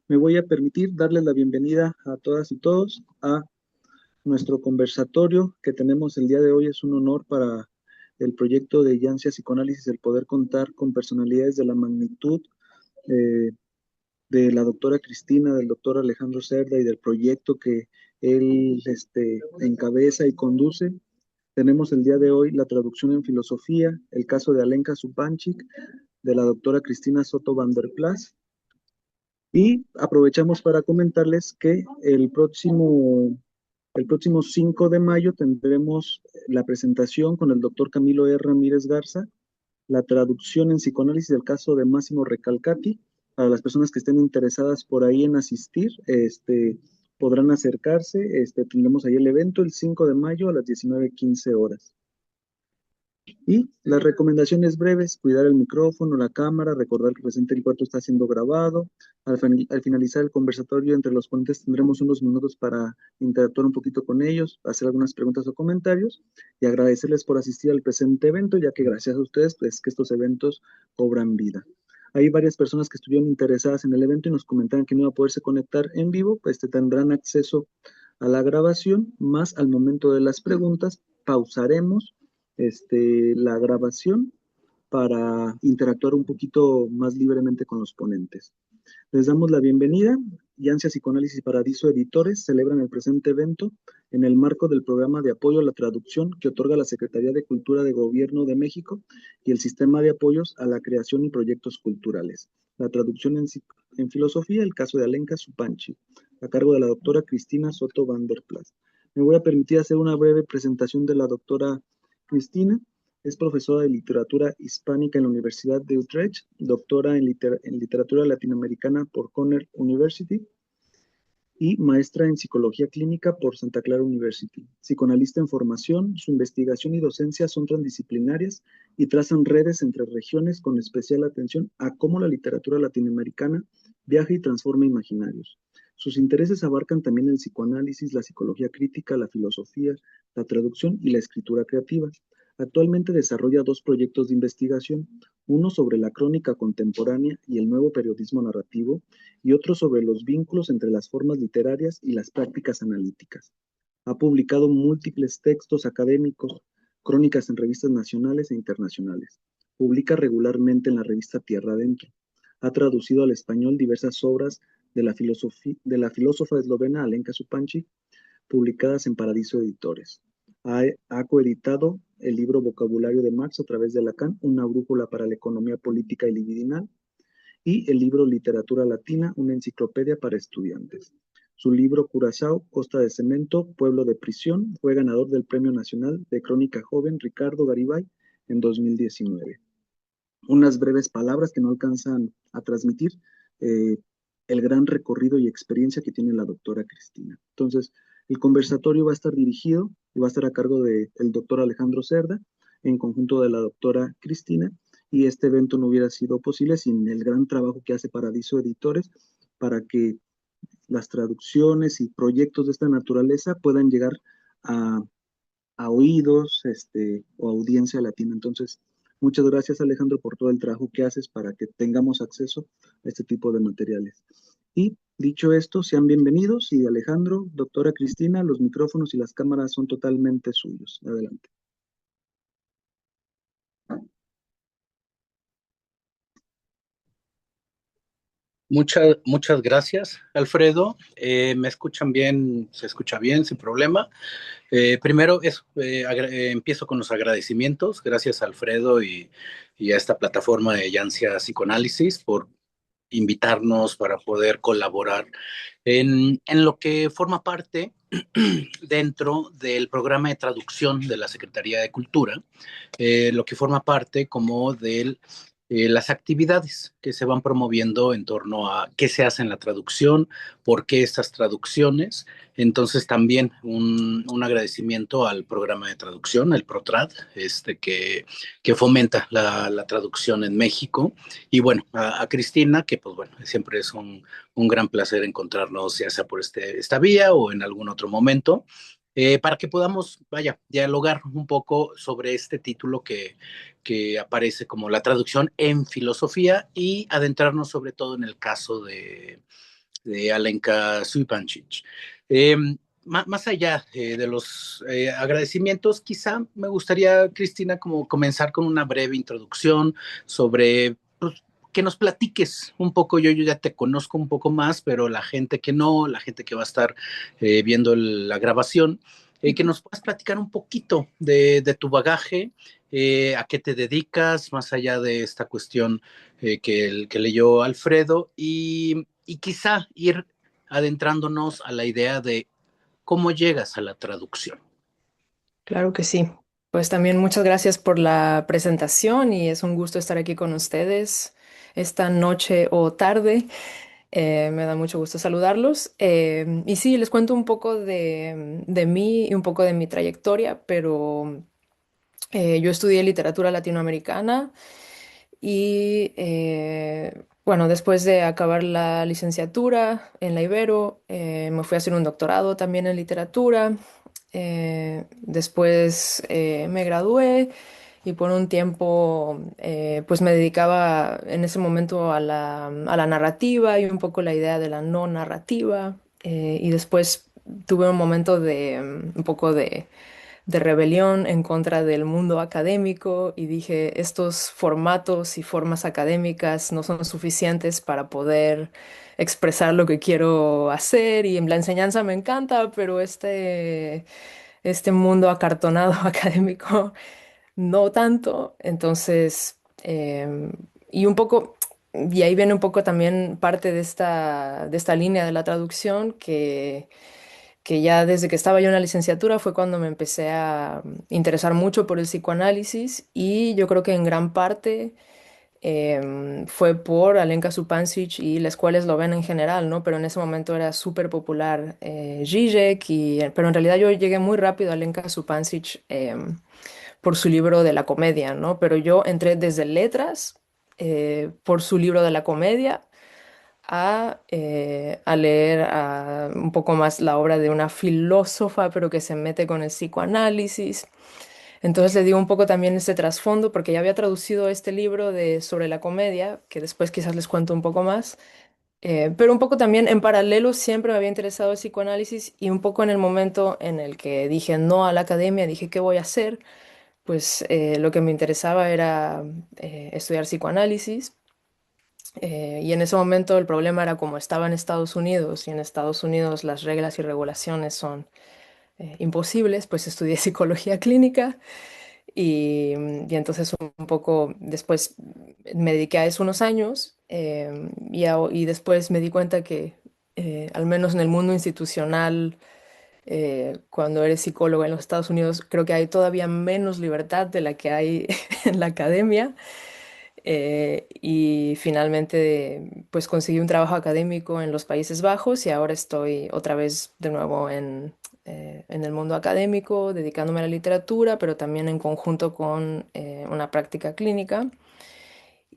Me voy a permitir darles la bienvenida a todas y todos a nuestro conversatorio que tenemos el día de hoy. Es un honor para el proyecto de Yancia Psicoanálisis el poder contar con personalidades de la magnitud eh, de la doctora Cristina, del doctor Alejandro Cerda y del proyecto que él encabeza y conduce. Tenemos el día de hoy la traducción en filosofía, el caso de Alenka Supančič, de la doctora Cristina Soto van der Plas. Y aprovechamos para comentarles que el próximo 5 de mayo tendremos la presentación con el doctor Camilo R. Ramírez Garza, la traducción en psicoanálisis del caso de Máximo Recalcati. Para las personas que estén interesadas por ahí en asistir, podrán acercarse. Tendremos ahí el evento el 5 de mayo a las 19:15 horas. Y las recomendaciones breves: cuidar el micrófono, la cámara, recordar que el presente encuentro está siendo grabado. Al finalizar el conversatorio entre los ponentes tendremos unos minutos para interactuar un poquito con ellos, hacer algunas preguntas o comentarios y agradecerles por asistir al presente evento, ya que gracias a ustedes pues que estos eventos cobran vida. Hay varias personas que estuvieron interesadas en el evento y nos comentaron que no iba a poderse conectar en vivo, pues tendrán acceso a la grabación, más al momento de las preguntas pausaremos la grabación para interactuar un poquito más libremente con los ponentes. Les damos la bienvenida. Yancia Psicoanálisis y Paradiso Editores celebran el presente evento en el marco del programa de apoyo a la traducción que otorga la Secretaría de Cultura de Gobierno de México y el Sistema de Apoyos a la Creación y Proyectos Culturales. La traducción en filosofía, el caso de Alenka Supančič, a cargo de la doctora Cristina Soto van der Plas. Me voy a permitir hacer una breve presentación de la doctora Cristina. Es profesora de literatura hispánica en la Universidad de Utrecht, doctora en literatura latinoamericana por Cornell University y maestra en psicología clínica por Santa Clara University. Psicoanalista en formación, su investigación y docencia son transdisciplinarias y trazan redes entre regiones con especial atención a cómo la literatura latinoamericana viaja y transforma imaginarios. Sus intereses abarcan también el psicoanálisis, la psicología crítica, la filosofía, la traducción y la escritura creativa. Actualmente desarrolla 2 proyectos de investigación, uno sobre la crónica contemporánea y el nuevo periodismo narrativo, y otro sobre los vínculos entre las formas literarias y las prácticas analíticas. Ha publicado múltiples textos académicos, crónicas en revistas nacionales e internacionales. Publica regularmente en la revista Tierra Adentro. Ha traducido al español diversas obras de la filósofa eslovena Alenka Supančič, publicadas en Paradiso Editores. Ha coeditado el libro Vocabulario de Marx a través de Lacan, una brújula para la economía política y libidinal, y el libro Literatura Latina, una enciclopedia para estudiantes. Su libro Curazao, Costa de Cemento, Pueblo de Prisión, fue ganador del Premio Nacional de Crónica Joven Ricardo Garibay en 2019. Unas breves palabras que no alcanzan a transmitir el gran recorrido y experiencia que tiene la doctora Cristina. Entonces, el conversatorio va a estar dirigido y va a estar a cargo del doctor Alejandro Cerda, en conjunto de la doctora Cristina, y este evento no hubiera sido posible sin el gran trabajo que hace Paradiso Editores para que las traducciones y proyectos de esta naturaleza puedan llegar a oídos o audiencia latina. Entonces, muchas gracias, Alejandro, por todo el trabajo que haces para que tengamos acceso a este tipo de materiales. Y dicho esto, sean bienvenidos, y Alejandro, doctora Cristina, los micrófonos y las cámaras son totalmente suyos. Adelante. Muchas gracias, Alfredo. ¿Me escuchan bien? ¿Se escucha bien, sin problema? Primero, empiezo con los agradecimientos. Gracias, Alfredo, y a esta plataforma de Yancia Psicoanálisis por invitarnos para poder colaborar en lo que forma parte dentro del programa de traducción de la Secretaría de Cultura, lo que forma parte como del las actividades que se van promoviendo en torno a qué se hace en la traducción, por qué estas traducciones. Entonces también un agradecimiento al programa de traducción, el ProTrad, que fomenta la traducción en México. Y bueno, a Cristina, que pues bueno, siempre es un gran placer encontrarnos, ya sea por esta vía o en algún otro momento. Para que podamos, vaya, dialogar un poco sobre este título que aparece como la traducción en filosofía y adentrarnos sobre todo en el caso de Alenka Suipancic. Eh, más allá de los agradecimientos, quizá me gustaría, Cristina, como comenzar con una breve introducción sobre pues, que nos platiques un poco. Yo ya te conozco un poco más, pero la gente que no, la gente que va a estar viendo la grabación, que nos puedas platicar un poquito de tu bagaje, a qué te dedicas, más allá de esta cuestión que leyó Alfredo, y quizá ir adentrándonos a la idea de cómo llegas a la traducción. Claro que sí. Pues también muchas gracias por la presentación y es un gusto estar aquí con ustedes esta noche o tarde. Me da mucho gusto saludarlos. Y sí, les cuento un poco de mí y un poco de mi trayectoria, pero yo estudié literatura latinoamericana y bueno, después de acabar la licenciatura en la Ibero, me fui a hacer un doctorado también en literatura. Después me gradué y por un tiempo pues me dedicaba en ese momento a la narrativa y un poco la idea de la no narrativa. Y después tuve un momento de un poco de rebelión en contra del mundo académico y dije, estos formatos y formas académicas no son suficientes para poder expresar lo que quiero hacer y en la enseñanza me encanta, pero este mundo acartonado académico no tanto. Entonces, y un poco, y ahí viene un poco también parte de esta línea de la traducción que ya desde que estaba yo en la licenciatura fue cuando me empecé a interesar mucho por el psicoanálisis y yo creo que en gran parte fue por Alenka Supancic y la escuela eslovena en general, ¿no? Pero en ese momento era súper popular Žižek, pero en realidad yo llegué muy rápido a Alenka Supancic por su libro de la comedia, ¿no? Pero yo entré desde letras por su libro de la comedia a leer un poco más la obra de una filósofa, pero que se mete con el psicoanálisis. Entonces le digo un poco también este trasfondo, porque ya había traducido este libro sobre la comedia, que después quizás les cuento un poco más, pero un poco también en paralelo siempre me había interesado el psicoanálisis y un poco en el momento en el que dije no a la academia, dije, ¿qué voy a hacer? Pues lo que me interesaba era estudiar psicoanálisis. Y en ese momento el problema era como estaba en Estados Unidos y en Estados Unidos las reglas y regulaciones son imposibles, pues estudié psicología clínica y entonces un poco después me dediqué a eso unos años y después me di cuenta que al menos en el mundo institucional, cuando eres psicólogo en los Estados Unidos, creo que hay todavía menos libertad de la que hay en la academia. Y finalmente, pues conseguí un trabajo académico en los Países Bajos y ahora estoy otra vez de nuevo en el mundo académico, dedicándome a la literatura, pero también en conjunto con una práctica clínica.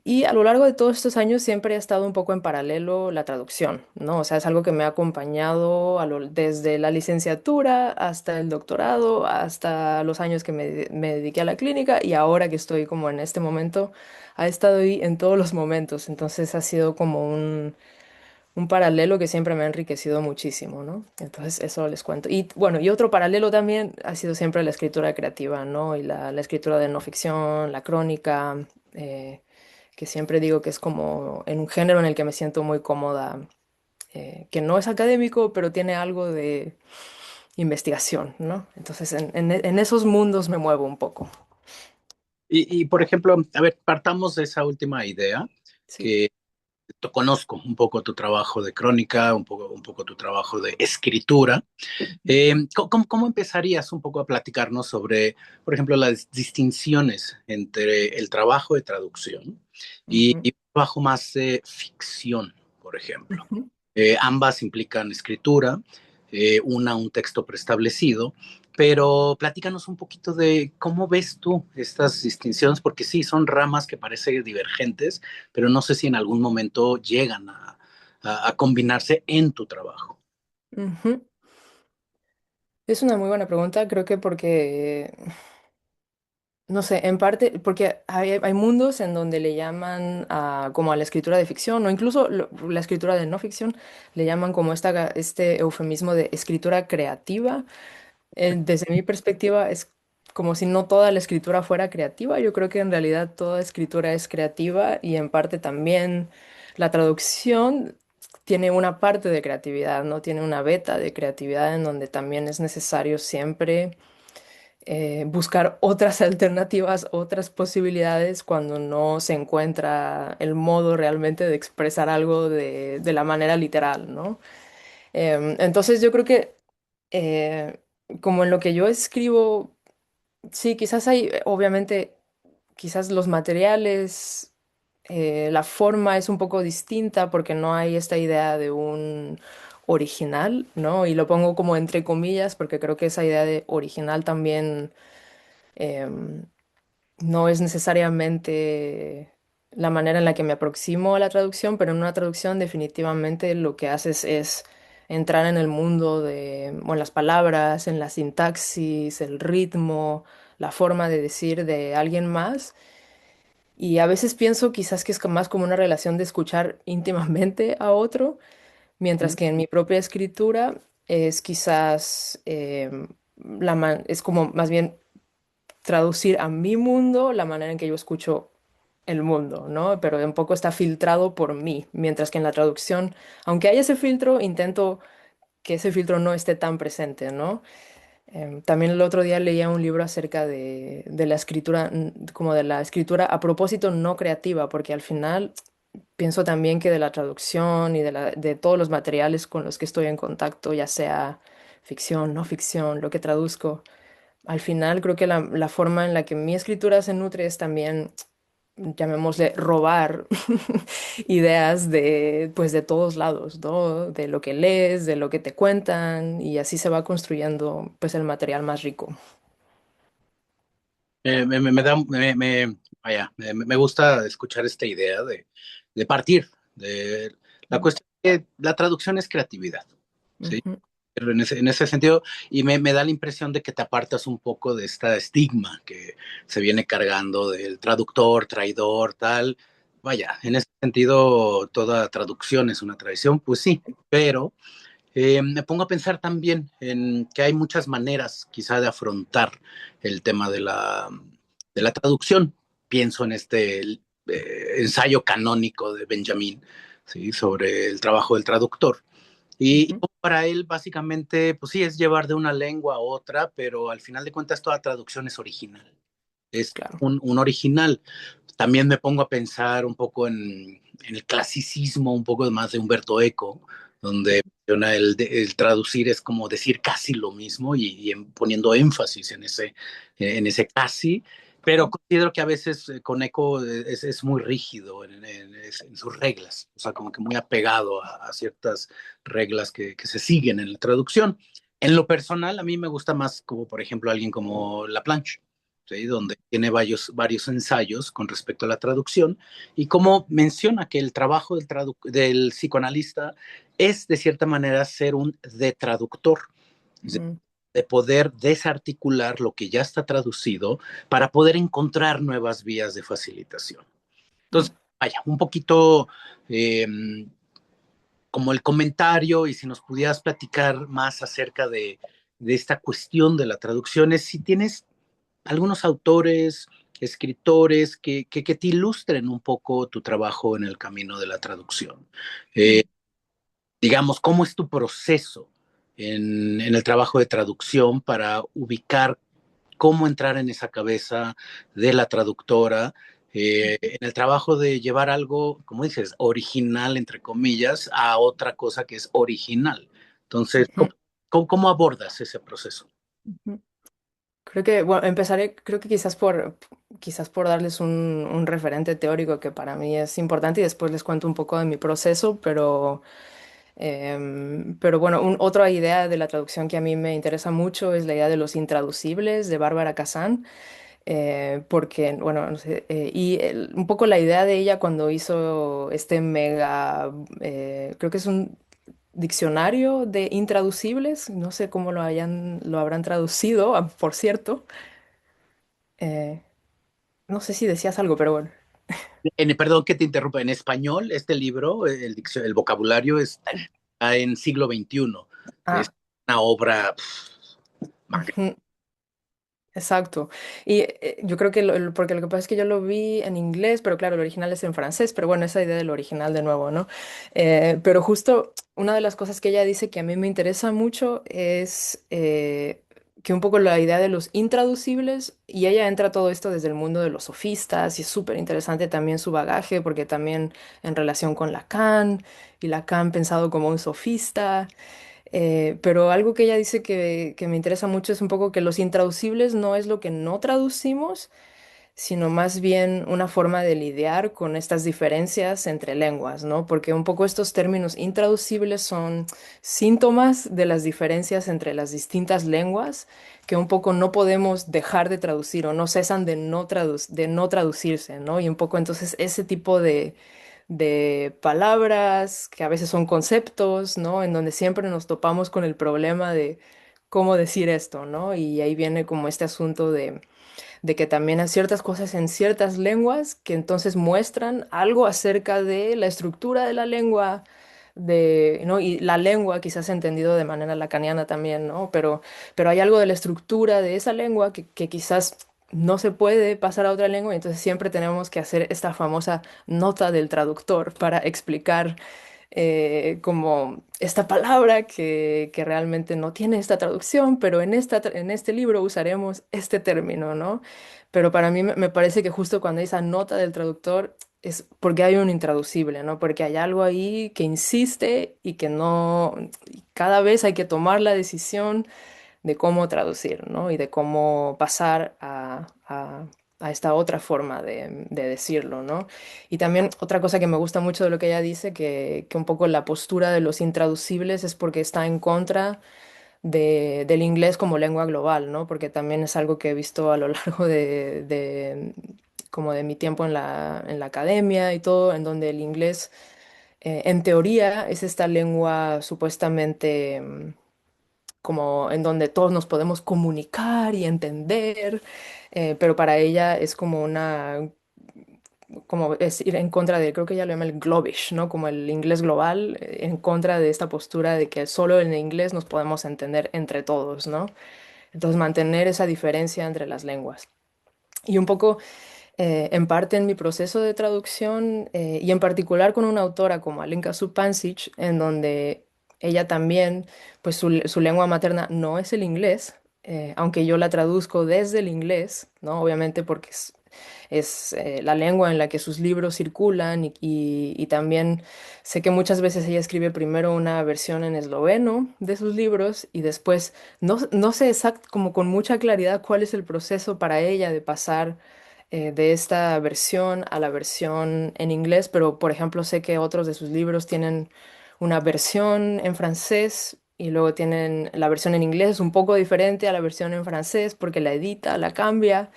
Y a lo largo de todos estos años siempre ha estado un poco en paralelo la traducción, ¿no? O sea, es algo que me ha acompañado desde la licenciatura hasta el doctorado, hasta los años que me dediqué a la clínica y ahora que estoy como en este momento, ha estado ahí en todos los momentos. Entonces ha sido como un paralelo que siempre me ha enriquecido muchísimo, ¿no? Entonces eso les cuento. Y bueno, y otro paralelo también ha sido siempre la escritura creativa, ¿no? Y la escritura de no ficción, la crónica. Que siempre digo que es como en un género en el que me siento muy cómoda, que no es académico, pero tiene algo de investigación, ¿no? Entonces en esos mundos me muevo un poco. Por ejemplo, a ver, partamos de esa última idea, Sí. que conozco un poco tu trabajo de crónica, un poco tu trabajo de escritura. ¿Cómo empezarías un poco a platicarnos sobre, por ejemplo, las distinciones entre el trabajo de traducción y un trabajo más de ficción, por ejemplo? Ujú. Ambas implican escritura, un texto preestablecido, pero platícanos un poquito de cómo ves tú estas distinciones, porque sí, son ramas que parecen divergentes, pero no sé si en algún momento llegan a combinarse en tu trabajo. Ujú. Es una muy buena pregunta, creo que porque, no sé, en parte, porque hay mundos en donde le llaman como a la escritura de ficción, o incluso la escritura de no ficción, le llaman como este eufemismo de escritura creativa. Desde mi perspectiva, es como si no toda la escritura fuera creativa. Yo creo que en realidad toda escritura es creativa y en parte también la traducción tiene una parte de creatividad, ¿no? Tiene una beta de creatividad en donde también es necesario siempre buscar otras alternativas, otras posibilidades cuando no se encuentra el modo realmente de expresar algo de la manera literal, ¿no? Entonces yo creo que eh, como en lo que yo escribo, sí, quizás hay, obviamente, quizás los materiales, la forma es un poco distinta porque no hay esta idea de un original, ¿no? Y lo pongo como entre comillas porque creo que esa idea de original también em, no es necesariamente la manera en la que me aproximo a la traducción, pero en una traducción definitivamente lo que haces es entrar en el mundo o en las palabras, en la sintaxis, el ritmo, la forma de decir de alguien más. Y a veces pienso quizás que es más como una relación de escuchar íntimamente a otro, mientras que en mi propia escritura es quizás es como más bien traducir a mi mundo la manera en que yo escucho el mundo, ¿no? Pero un poco está filtrado por mí, mientras que en la traducción, aunque haya ese filtro, intento que ese filtro no esté tan presente, ¿no? También el otro día leía un libro acerca de la escritura, como de la escritura a propósito no creativa, porque al final pienso también que de la traducción y de todos los materiales con los que estoy en contacto, ya sea ficción, no ficción, lo que traduzco, al final creo que la forma en la que mi escritura se nutre es también, llamémosle, robar ideas pues de todos lados, ¿no? De lo que lees, de lo que te cuentan, y así se va construyendo, pues, el material más rico. Me da, vaya, me gusta escuchar esta idea de partir de la Mm. cuestión que la traducción es creatividad, ¿sí? Ujú. Pero en ese sentido, y me da la impresión de que te apartas un poco de esta estigma que se viene cargando del traductor, traidor, tal. Vaya, en ese sentido, toda traducción es una traición, pues sí, pero me pongo a pensar también en que hay muchas maneras quizá de afrontar el tema de la traducción. Pienso en este ensayo canónico de Benjamin, ¿sí? Sobre el trabajo del traductor. Y Ujú. para él, básicamente, pues sí, es llevar de una lengua a otra, pero al final de cuentas toda traducción es original. Es Claro. un original. También me pongo a pensar un poco en el clasicismo, un poco más de Humberto Eco, donde menciona el traducir es como decir casi lo mismo y poniendo énfasis en ese casi, pero considero que a veces con Eco es muy rígido en sus reglas, o sea, como que muy apegado a ciertas reglas que se siguen en la traducción. En lo personal, a mí me gusta más como, por ejemplo, alguien como Laplanche, ¿sí? Donde tiene varios ensayos con respecto a la traducción y cómo menciona que el trabajo del psicoanalista es de cierta manera ser un detraductor, Mm. de poder desarticular lo que ya está traducido para poder encontrar nuevas vías de facilitación. Mm. Entonces, vaya, un poquito eh, como el comentario y si nos pudieras platicar más acerca de esta cuestión de la traducción, es si tienes algunos autores, escritores que te ilustren un poco tu trabajo en el camino de la traducción. Mm. Eh, digamos, ¿cómo es tu proceso en el trabajo de traducción para ubicar cómo entrar en esa cabeza de la traductora en el trabajo de llevar algo, como dices, original, entre comillas, a otra cosa que es original. Entonces, Ujú, cómo abordas ese proceso? ujú. Creo que, bueno, empezaré, creo que quizás por darles un referente teórico que para mí es importante y después les cuento un poco de mi proceso, pero bueno, otra idea de la traducción que a mí me interesa mucho es la idea de los intraducibles de Bárbara Kazan, porque, bueno, no sé, un poco la idea de ella cuando hizo este mega, creo que es un diccionario de intraducibles, no sé cómo lo habrán traducido, por cierto. Eh, no sé si decías algo, pero bueno. Perdón que te interrumpa, en español, este libro, el vocabulario está en siglo XXI. Es Ah, una obra magna. ujú, exacto. Y yo creo que, porque lo que pasa es que yo lo vi en inglés, pero claro, el original es en francés, pero bueno, esa idea del original de nuevo, ¿no? Pero justo una de las cosas que ella dice que a mí me interesa mucho es que un poco la idea de los intraducibles, y ella entra todo esto desde el mundo de los sofistas, y es súper interesante también su bagaje, porque también en relación con Lacan, y Lacan pensado como un sofista. Pero algo que ella dice que me interesa mucho es un poco que los intraducibles no es lo que no traducimos, sino más bien una forma de lidiar con estas diferencias entre lenguas, ¿no? Porque un poco estos términos intraducibles son síntomas de las diferencias entre las distintas lenguas que un poco no podemos dejar de traducir o no cesan de no traducirse, ¿no? Y un poco entonces ese tipo de palabras que a veces son conceptos, ¿no? En donde siempre nos topamos con el problema de cómo decir esto, ¿no? Y ahí viene como este asunto de que también hay ciertas cosas en ciertas lenguas que entonces muestran algo acerca de la estructura de la lengua, ¿no? Y la lengua quizás entendido de manera lacaniana también, ¿no? Pero hay algo de la estructura de esa lengua que quizás no se puede pasar a otra lengua y entonces siempre tenemos que hacer esta famosa nota del traductor para explicar como esta palabra que realmente no tiene esta traducción, pero en este libro usaremos este término, ¿no? Pero para mí me parece que justo cuando hay esa nota del traductor es porque hay un intraducible, ¿no? Porque hay algo ahí que insiste y que no, y cada vez hay que tomar la decisión de cómo traducir, ¿no? Y de cómo pasar a esta otra forma de decirlo, ¿no? Y también otra cosa que me gusta mucho de lo que ella dice, que un poco la postura de los intraducibles es porque está en contra del inglés como lengua global, ¿no? Porque también es algo que he visto a lo largo como de mi tiempo en la academia y todo, en donde el inglés, en teoría, es esta lengua supuestamente como en donde todos nos podemos comunicar y entender, pero para ella es como como es ir en contra de, creo que ella lo llama el globish, ¿no? Como el inglés global, en contra de esta postura de que solo en inglés nos podemos entender entre todos, ¿no? Entonces mantener esa diferencia entre las lenguas. Y un poco, en parte en mi proceso de traducción, y en particular con una autora como Alenka Supancic, en donde ella también, pues su lengua materna no es el inglés, aunque yo la traduzco desde el inglés, ¿no? Obviamente porque es la lengua en la que sus libros circulan y también sé que muchas veces ella escribe primero una versión en esloveno de sus libros y después no sé exacto, como con mucha claridad cuál es el proceso para ella de pasar de esta versión a la versión en inglés, pero por ejemplo sé que otros de sus libros tienen una versión en francés y luego tienen la versión en inglés, es un poco diferente a la versión en francés porque la edita, la cambia,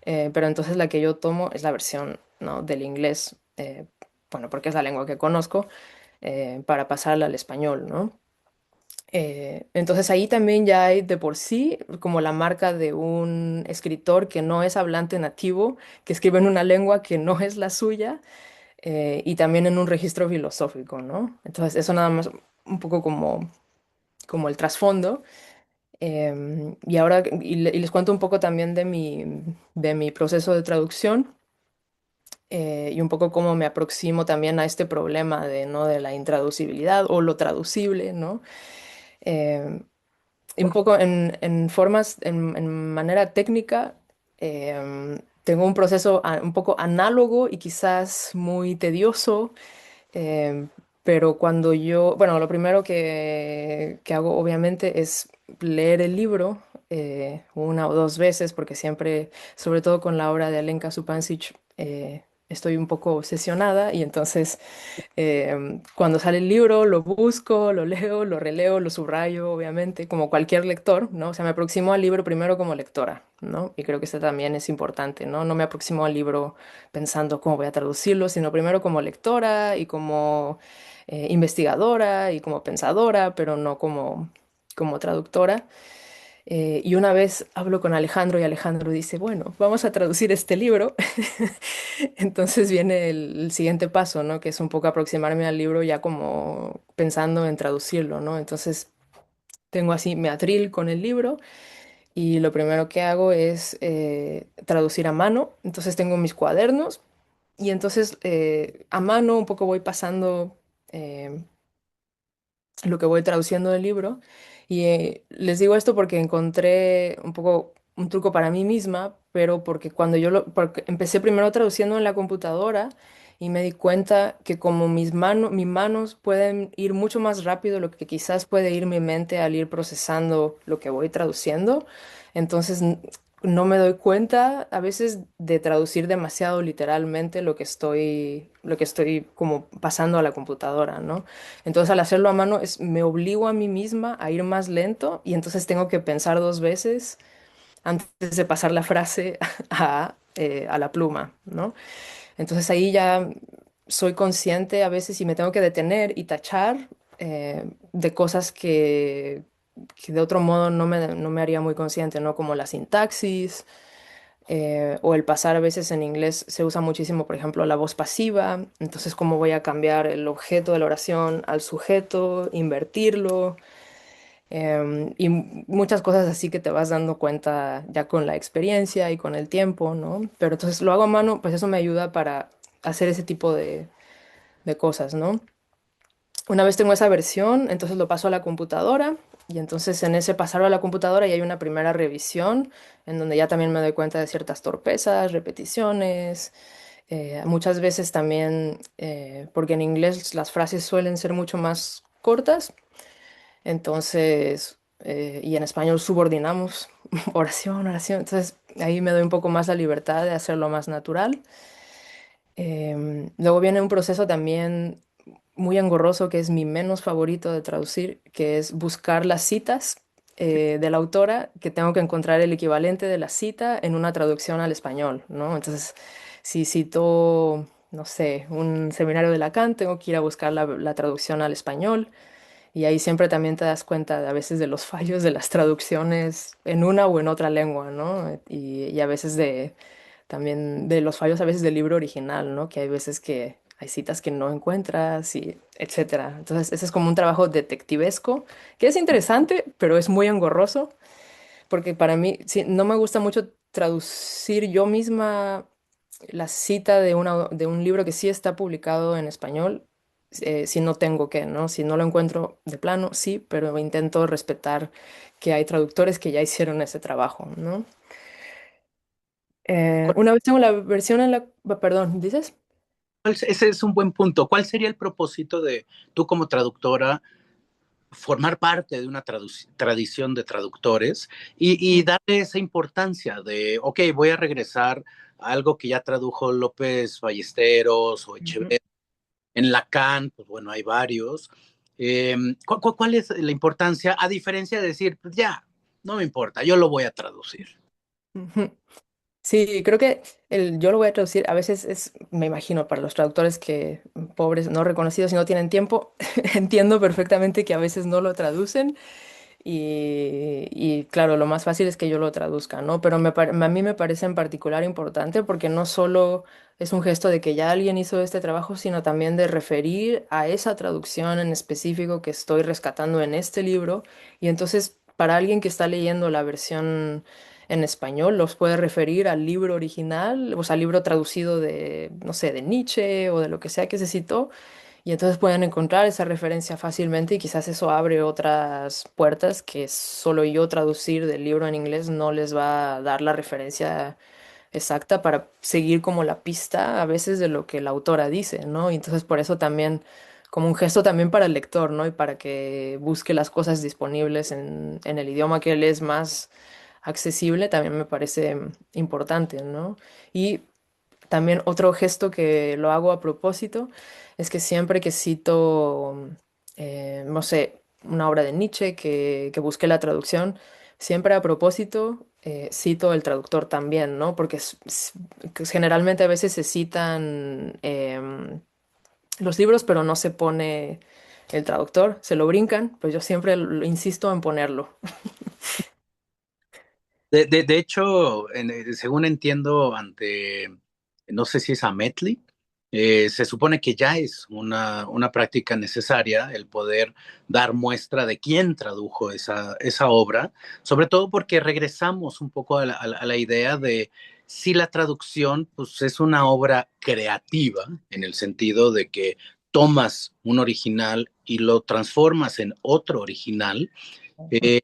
pero entonces la que yo tomo es la versión, ¿no? del inglés, bueno, porque es la lengua que conozco, para pasarla al español, ¿no? Entonces ahí también ya hay de por sí como la marca de un escritor que no es hablante nativo, que escribe en una lengua que no es la suya, y también en un registro filosófico, ¿no? Entonces eso nada más un poco como el trasfondo. Y ahora y les cuento un poco también de mi proceso de traducción, y un poco cómo me aproximo también a este problema de, ¿no? de la intraducibilidad o lo traducible, ¿no? Em, y un poco en manera técnica, tengo un proceso un poco análogo y quizás muy tedioso. Em, pero cuando yo, bueno, lo primero que hago obviamente es leer el libro una o dos veces, porque siempre, sobre todo con la obra de Alenka Supancic, estoy un poco obsesionada y entonces cuando sale el libro lo busco, lo leo, lo releo, lo subrayo, obviamente, como cualquier lector, ¿no? O sea, me aproximo al libro primero como lectora, ¿no? Y creo que eso también es importante, ¿no? No me aproximo al libro pensando cómo voy a traducirlo, sino primero como lectora y como investigadora y como pensadora, pero no como traductora. Y una vez hablo con Alejandro y Alejandro dice, bueno, vamos a traducir este libro. Entonces viene el siguiente paso, ¿no? Que es un poco aproximarme al libro ya como pensando en traducirlo, ¿no? Entonces tengo así mi atril con el libro y lo primero que hago es traducir a mano. Entonces tengo mis cuadernos y entonces a mano un poco voy pasando eh, lo que voy traduciendo del libro. Y les digo esto porque encontré un poco un truco para mí misma, pero porque porque empecé primero traduciendo en la computadora y me di cuenta que como mis manos pueden ir mucho más rápido de lo que quizás puede ir mi mente al ir procesando lo que voy traduciendo. Entonces no me doy cuenta a veces de traducir demasiado literalmente lo que estoy como pasando a la computadora, ¿no? Entonces, al hacerlo a mano, me obligo a mí misma a ir más lento y entonces tengo que pensar dos veces antes de pasar la frase a la pluma, ¿no? Entonces ahí ya soy consciente a veces y me tengo que detener y tachar de cosas que de otro modo no me haría muy consciente, ¿no? Como la sintaxis o el pasar a veces en inglés se usa muchísimo, por ejemplo, la voz pasiva. Entonces, ¿cómo voy a cambiar el objeto de la oración al sujeto, invertirlo? Y muchas cosas así que te vas dando cuenta ya con la experiencia y con el tiempo, ¿no? Pero entonces lo hago a mano, pues eso me ayuda para hacer ese tipo de cosas, ¿no? Una vez tengo esa versión, entonces lo paso a la computadora y entonces en ese pasarlo a la computadora ya hay una primera revisión en donde ya también me doy cuenta de ciertas torpezas, repeticiones, muchas veces también, porque en inglés las frases suelen ser mucho más cortas, entonces, y en español subordinamos oración, oración, entonces ahí me doy un poco más la libertad de hacerlo más natural. Luego viene un proceso también muy engorroso que es mi menos favorito de traducir, que es buscar las citas de la autora, que tengo que encontrar el equivalente de la cita en una traducción al español, ¿no? Entonces, si cito, no sé, un seminario de Lacan, tengo que ir a buscar la traducción al español. Y ahí siempre también te das cuenta a veces de los fallos de las traducciones en una o en otra lengua, ¿no? Y a veces también de los fallos a veces del libro original, ¿no? Que hay veces que hay citas que no encuentras y etcétera. Entonces, ese es como un trabajo detectivesco que es interesante, pero es muy engorroso porque para mí sí, no me gusta mucho traducir yo misma la cita de un libro que sí está publicado en español, si no tengo que, ¿no? Si no lo encuentro de plano, sí, pero intento respetar que hay traductores que ya hicieron ese trabajo, ¿no? Una vez tengo la versión en la... Perdón, ¿dices? Ese es un buen punto. ¿Cuál sería el propósito de tú como traductora formar parte de una tradición de traductores y darle esa importancia de, ok, voy a regresar a algo que ya tradujo López Ballesteros o Ujú. Echeverría? En Lacan, pues bueno, hay varios. ¿Cuál es la importancia? A diferencia de decir, pues ya, no me importa, yo lo voy a traducir. Ujú. Sí, creo que yo lo voy a traducir. A veces me imagino, para los traductores que pobres, no reconocidos y no tienen tiempo, entiendo perfectamente que a veces no lo traducen y claro, lo más fácil es que yo lo traduzca, ¿no? Pero a mí me parece en particular importante porque no solo es un gesto de que ya alguien hizo este trabajo, sino también de referir a esa traducción en específico que estoy rescatando en este libro. Y entonces, para alguien que está leyendo la versión en español, los puede referir al libro original, o sea, al libro traducido de, no sé, de Nietzsche o de lo que sea que se citó. Y entonces pueden encontrar esa referencia fácilmente y quizás eso abre otras puertas que solo yo traducir del libro en inglés no les va a dar la referencia exacta para seguir como la pista a veces de lo que la autora dice, ¿no? Y entonces por eso también, como un gesto también para el lector, ¿no? Y para que busque las cosas disponibles en el idioma que él es más accesible, también me parece importante, ¿no? Y también otro gesto que lo hago a propósito es que siempre que cito, no sé, una obra de Nietzsche que busqué la traducción, siempre a propósito cito el traductor también, ¿no? Porque que generalmente a veces se citan los libros, pero no se pone el traductor, se lo brincan, pues yo siempre insisto en ponerlo. De hecho, según entiendo, no sé si es Ametli, se supone que ya es una práctica necesaria el poder dar muestra de quién tradujo esa obra, sobre todo porque regresamos un poco a la idea de si la traducción pues, es una obra creativa, en el sentido de que tomas un original y lo transformas en otro original. Ujú. eh,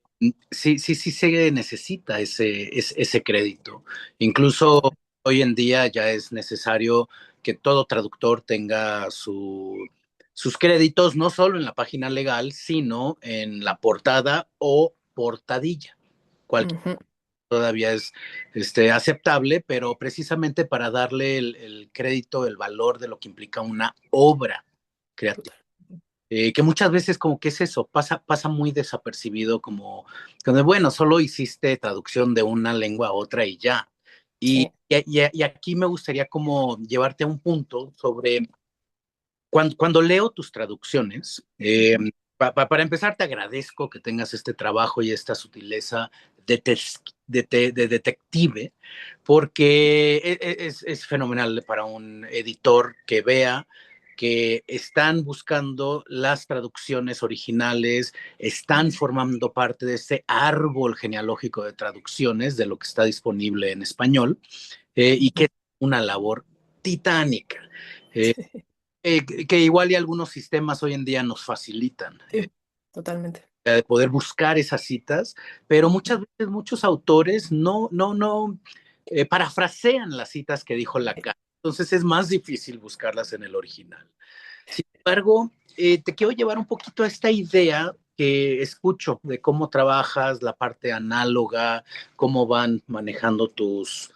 sí se necesita ese crédito. Incluso hoy en día ya es necesario que todo traductor tenga sus créditos, no solo en la página legal, sino en la portada o portadilla. Cualquier Ujú. todavía es aceptable, pero precisamente para darle el crédito, el valor de lo que implica una obra creativa. Total. Que muchas veces como que es eso, pasa muy desapercibido como, bueno, solo hiciste traducción de una lengua a otra y ya. Sí. Y aquí me gustaría como llevarte a un punto sobre cuando leo tus traducciones. Para empezar, te agradezco que tengas este trabajo y esta sutileza de detective, porque es fenomenal para un editor que vea que están buscando las traducciones originales, están formando parte de ese árbol genealógico de traducciones de lo que está disponible en español, y que Ujú. es una labor titánica. Eh, Sí. que igual y algunos sistemas hoy en día nos facilitan Sí, totalmente. de poder buscar esas citas, pero muchas Ujú. veces muchos autores no parafrasean las citas que dijo Lacan. Entonces es más difícil buscarlas en el original. Sin embargo, te quiero llevar un poquito a esta idea que escucho de cómo trabajas, la parte análoga, cómo van manejando tus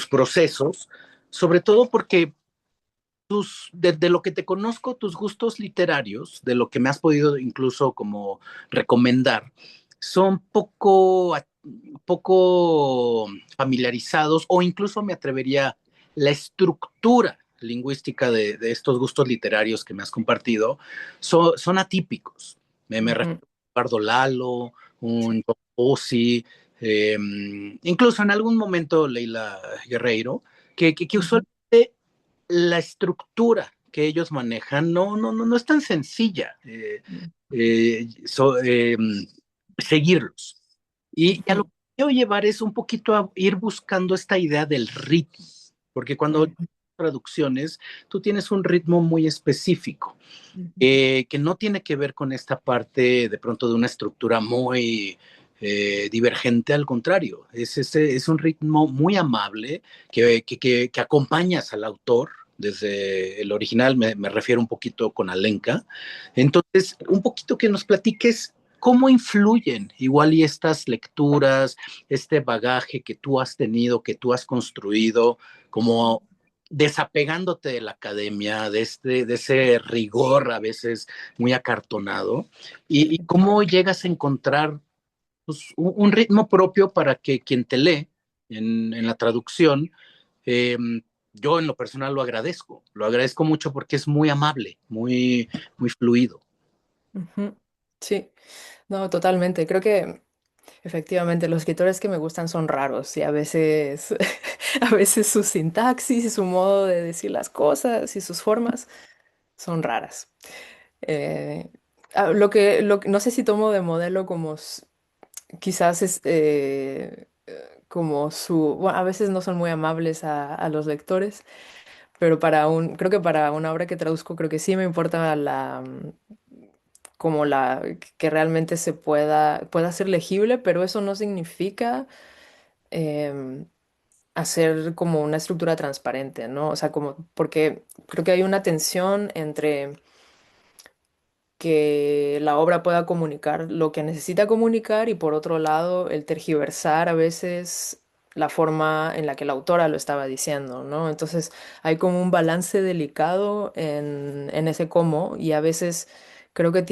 procesos, sobre todo porque de lo que te conozco, tus gustos literarios, de lo que me has podido incluso como recomendar, son poco familiarizados, o incluso me atrevería, la estructura lingüística de estos gustos literarios que me has compartido son atípicos. Me refiero Ujú. a Eduardo Lalo, Sí. un Pozzi, eh, incluso en algún momento Leila Guerreiro, que Ujú. usualmente la estructura que ellos manejan no es tan sencilla, seguirlos. Y a lo Ujú. que quiero llevar es un poquito a ir buscando esta idea del ritmo, porque cuando Ujú. traducciones, tú tienes un ritmo muy específico, Ujú. que no tiene que ver con esta parte de pronto de una estructura muy divergente, al contrario, es un ritmo muy amable que acompañas al autor. Desde el original me refiero un poquito con Alenka. Entonces, un poquito que nos platiques cómo influyen igual y estas lecturas, este bagaje que tú has tenido, que tú has construido, como desapegándote de la academia, de ese rigor a veces muy acartonado, y cómo llegas a encontrar pues, un ritmo propio para que quien te lee en la traducción, eh, yo en lo personal lo agradezco mucho porque es muy amable, muy fluido. Ujú. Sí, no, totalmente. Creo que efectivamente los escritores que me gustan son raros y a veces, a veces su sintaxis y su modo de decir las cosas y sus formas son raras. Eh, no sé si tomo de modelo como quizás es como bueno, a veces no son muy amables a los lectores, pero creo que para una obra que traduzco, creo que sí me importa como que realmente pueda ser legible, pero eso no significa em, hacer como una estructura transparente, ¿no? O sea, como, porque creo que hay una tensión entre que la obra pueda comunicar lo que necesita comunicar y por otro lado el tergiversar a veces la forma en la que la autora lo estaba diciendo, ¿no? Entonces hay como un balance delicado en ese cómo y a veces creo que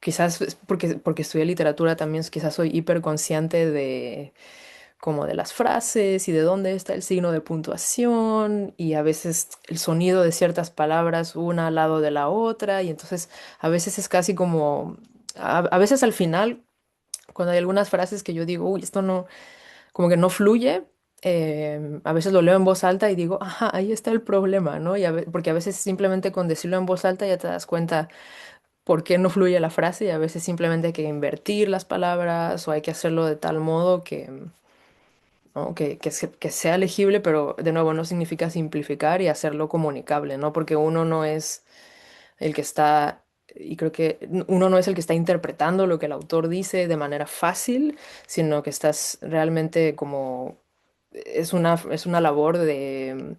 quizás es porque estudié literatura también, quizás soy hiperconsciente de como de las frases y de dónde está el signo de puntuación y a veces el sonido de ciertas palabras una al lado de la otra y entonces a veces es casi como, a veces al final, cuando hay algunas frases que yo digo, uy, esto no, como que no fluye. A veces lo leo en voz alta y digo, ajá, ahí está el problema, ¿no? Porque a veces simplemente con decirlo en voz alta ya te das cuenta por qué no fluye la frase y a veces simplemente hay que invertir las palabras o hay que hacerlo de tal modo que, ¿no? Que sea legible, pero de nuevo no significa simplificar y hacerlo comunicable, ¿no? Porque uno no es el que está, y creo que uno no es el que está interpretando lo que el autor dice de manera fácil, sino que estás realmente como, es una labor de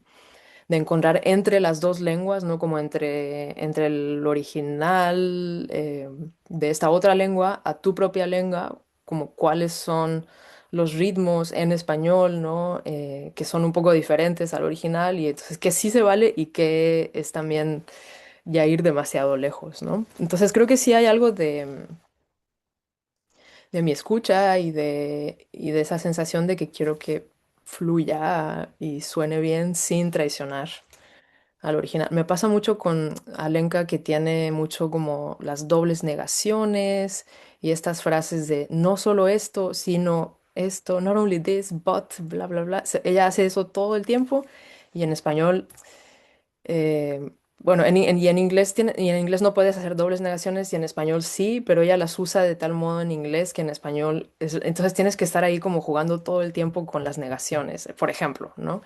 encontrar entre las dos lenguas, ¿no? Como entre el original de esta otra lengua a tu propia lengua, como cuáles son los ritmos en español, ¿no? Que son un poco diferentes al original y entonces que sí se vale y que es también ya ir demasiado lejos, ¿no? Entonces creo que sí hay algo de mi escucha y de esa sensación de que quiero que fluya y suene bien sin traicionar al original. Me pasa mucho con Alenka que tiene mucho como las dobles negaciones y estas frases de no solo esto, sino esto, not only this, but, bla, bla, bla. Ella hace eso todo el tiempo y en español, bueno, y en inglés y en inglés no puedes hacer dobles negaciones y en español sí, pero ella las usa de tal modo en inglés que en español entonces tienes que estar ahí como jugando todo el tiempo con las negaciones, por ejemplo, ¿no?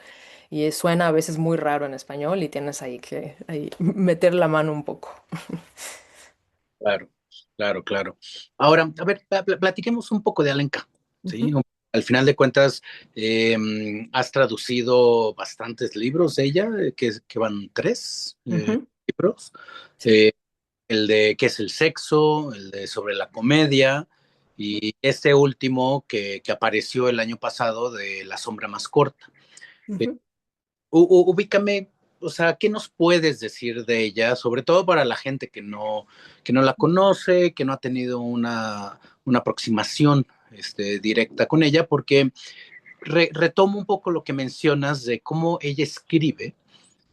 Y suena a veces muy raro en español y tienes ahí que ahí meter la mano un poco. Claro, claro, claro. Ahora, a ver, platiquemos un poco de Alenka, ¿sí? Ujú, Al final de cuentas, has traducido bastantes libros de ella, que van tres ujú, libros. sí. Eh, el de ¿Qué es el sexo? El de Sobre la comedia, y este último que apareció el año pasado de La sombra más corta. Eh, Ujú, Ubícame, o sea, ¿qué nos puedes decir de ella? Sobre todo para la gente que no la conoce, que no ha tenido una aproximación directa con ella, porque retomo un poco lo que mencionas de cómo ella escribe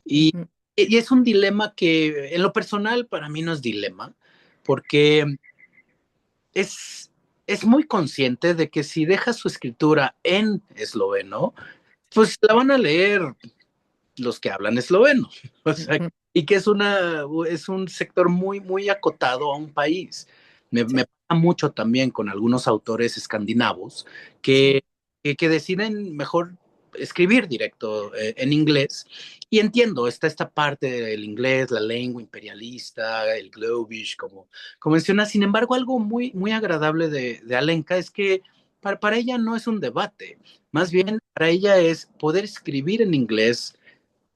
y, ujú, y es un dilema que en lo personal para mí no es dilema, porque es, es muy consciente de que si deja su escritura en esloveno, pues la van a leer los que hablan esloveno. O sea, ujú, y que es un sector muy, muy acotado a un país. Me sí, pasa mucho también con algunos autores escandinavos sí. que deciden mejor escribir directo en inglés. Y entiendo, está esta parte del inglés, la lengua imperialista, el globish, como menciona. Sin embargo, algo muy, muy agradable de Alenka es que para ella no es un debate. Más Ujú, bien, para ella es poder escribir en inglés,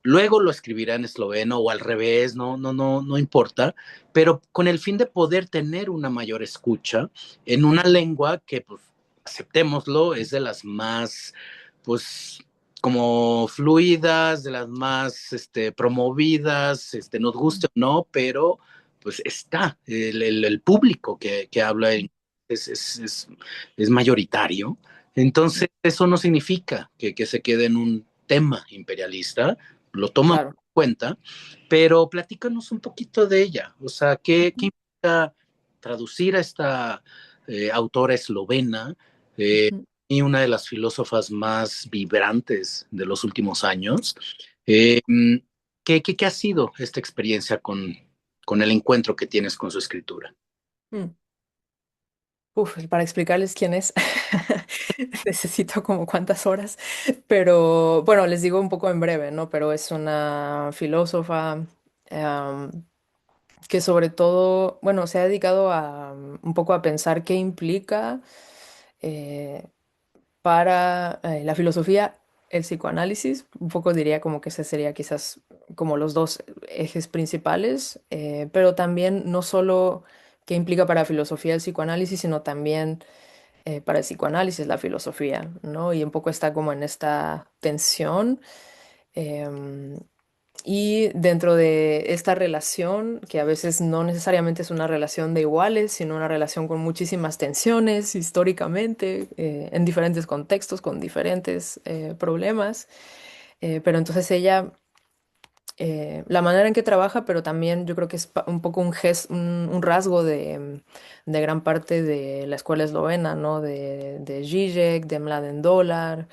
luego lo escribirá en esloveno o al revés, no importa, pero con el fin de poder tener una mayor escucha en una lengua que, pues, aceptémoslo, es de las más, pues, como fluidas, de las más promovidas, nos guste o no, pero pues está, el público que habla es, es, es, es mayoritario. Entonces, eso no significa que se quede en un tema imperialista, lo toman en claro. cuenta, pero platícanos un poquito de ella. O sea, ¿qué implica traducir a esta autora eslovena Ujú. y una de las filósofas más vibrantes de los últimos años? Eh, ¿Qué ha sido esta experiencia con el encuentro que tienes con su escritura? Mm. Uf, para explicarles quién es, necesito como cuántas horas, pero bueno, les digo un poco en breve, ¿no? Pero es una filósofa em, que sobre todo, bueno, se ha dedicado a un poco a pensar qué implica eh, para la filosofía, el psicoanálisis, un poco diría como que ese sería quizás como los dos ejes principales, pero también no solo qué implica para filosofía el psicoanálisis, sino también para el psicoanálisis la filosofía, ¿no? Y un poco está como en esta tensión. em, y dentro de esta relación, que a veces no necesariamente es una relación de iguales, sino una relación con muchísimas tensiones históricamente, en diferentes contextos, con diferentes problemas, pero entonces ella la manera en que trabaja, pero también yo creo que es un poco un rasgo de gran parte de la escuela eslovena, ¿no? De Žižek, de Mladen Dolar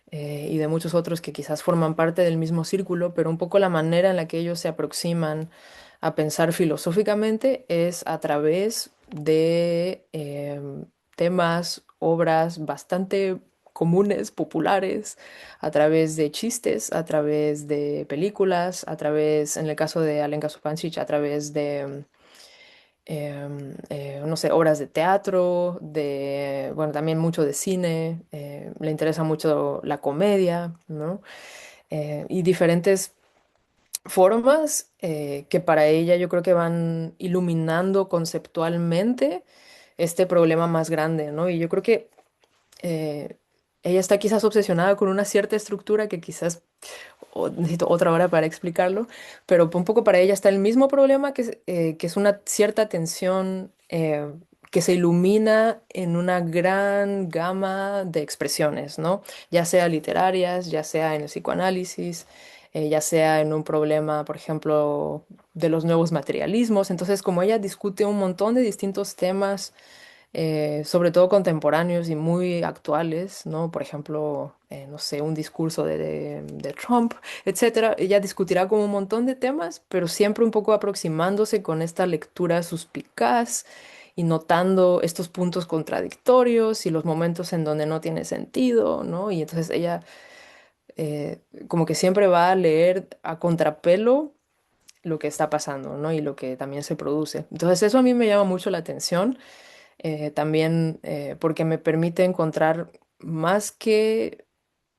y de muchos otros que quizás forman parte del mismo círculo, pero un poco la manera en la que ellos se aproximan a pensar filosóficamente es a través de temas, obras bastante comunes, populares, a través de chistes, a través de películas, a través, en el caso de Alenka Supancic, a través de, no sé, obras de teatro, de, bueno, también mucho de cine, le interesa mucho la comedia, ¿no? Y diferentes formas que para ella yo creo que van iluminando conceptualmente este problema más grande, ¿no? Y yo creo que eh, ella está quizás obsesionada con una cierta estructura que quizás necesito otra hora para explicarlo, pero un poco para ella está el mismo problema que es una cierta tensión que se ilumina en una gran gama de expresiones, ¿no? Ya sea literarias, ya sea en el psicoanálisis, ya sea en un problema, por ejemplo, de los nuevos materialismos. Entonces, como ella discute un montón de distintos temas, sobre todo contemporáneos y muy actuales, ¿no? Por ejemplo, no sé, un discurso de Trump, etcétera. Ella discutirá como un montón de temas, pero siempre un poco aproximándose con esta lectura suspicaz y notando estos puntos contradictorios y los momentos en donde no tiene sentido, ¿no? Y entonces ella como que siempre va a leer a contrapelo lo que está pasando, ¿no? Y lo que también se produce. Entonces eso a mí me llama mucho la atención también porque me permite encontrar más que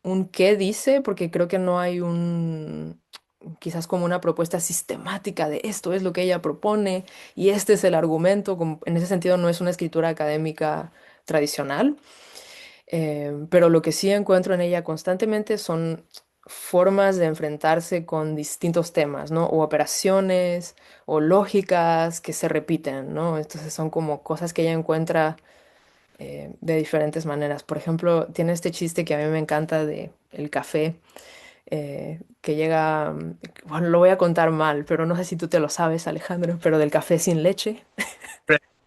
un qué dice, porque creo que no hay quizás como una propuesta sistemática de esto es lo que ella propone y este es el argumento, en ese sentido no es una escritura académica tradicional, pero lo que sí encuentro en ella constantemente son formas de enfrentarse con distintos temas, ¿no? O operaciones o lógicas que se repiten, ¿no? Entonces son como cosas que ella encuentra de diferentes maneras. Por ejemplo, tiene este chiste que a mí me encanta de el café, que llega, bueno, lo voy a contar mal, pero no sé si tú te lo sabes, Alejandro, pero del café sin leche.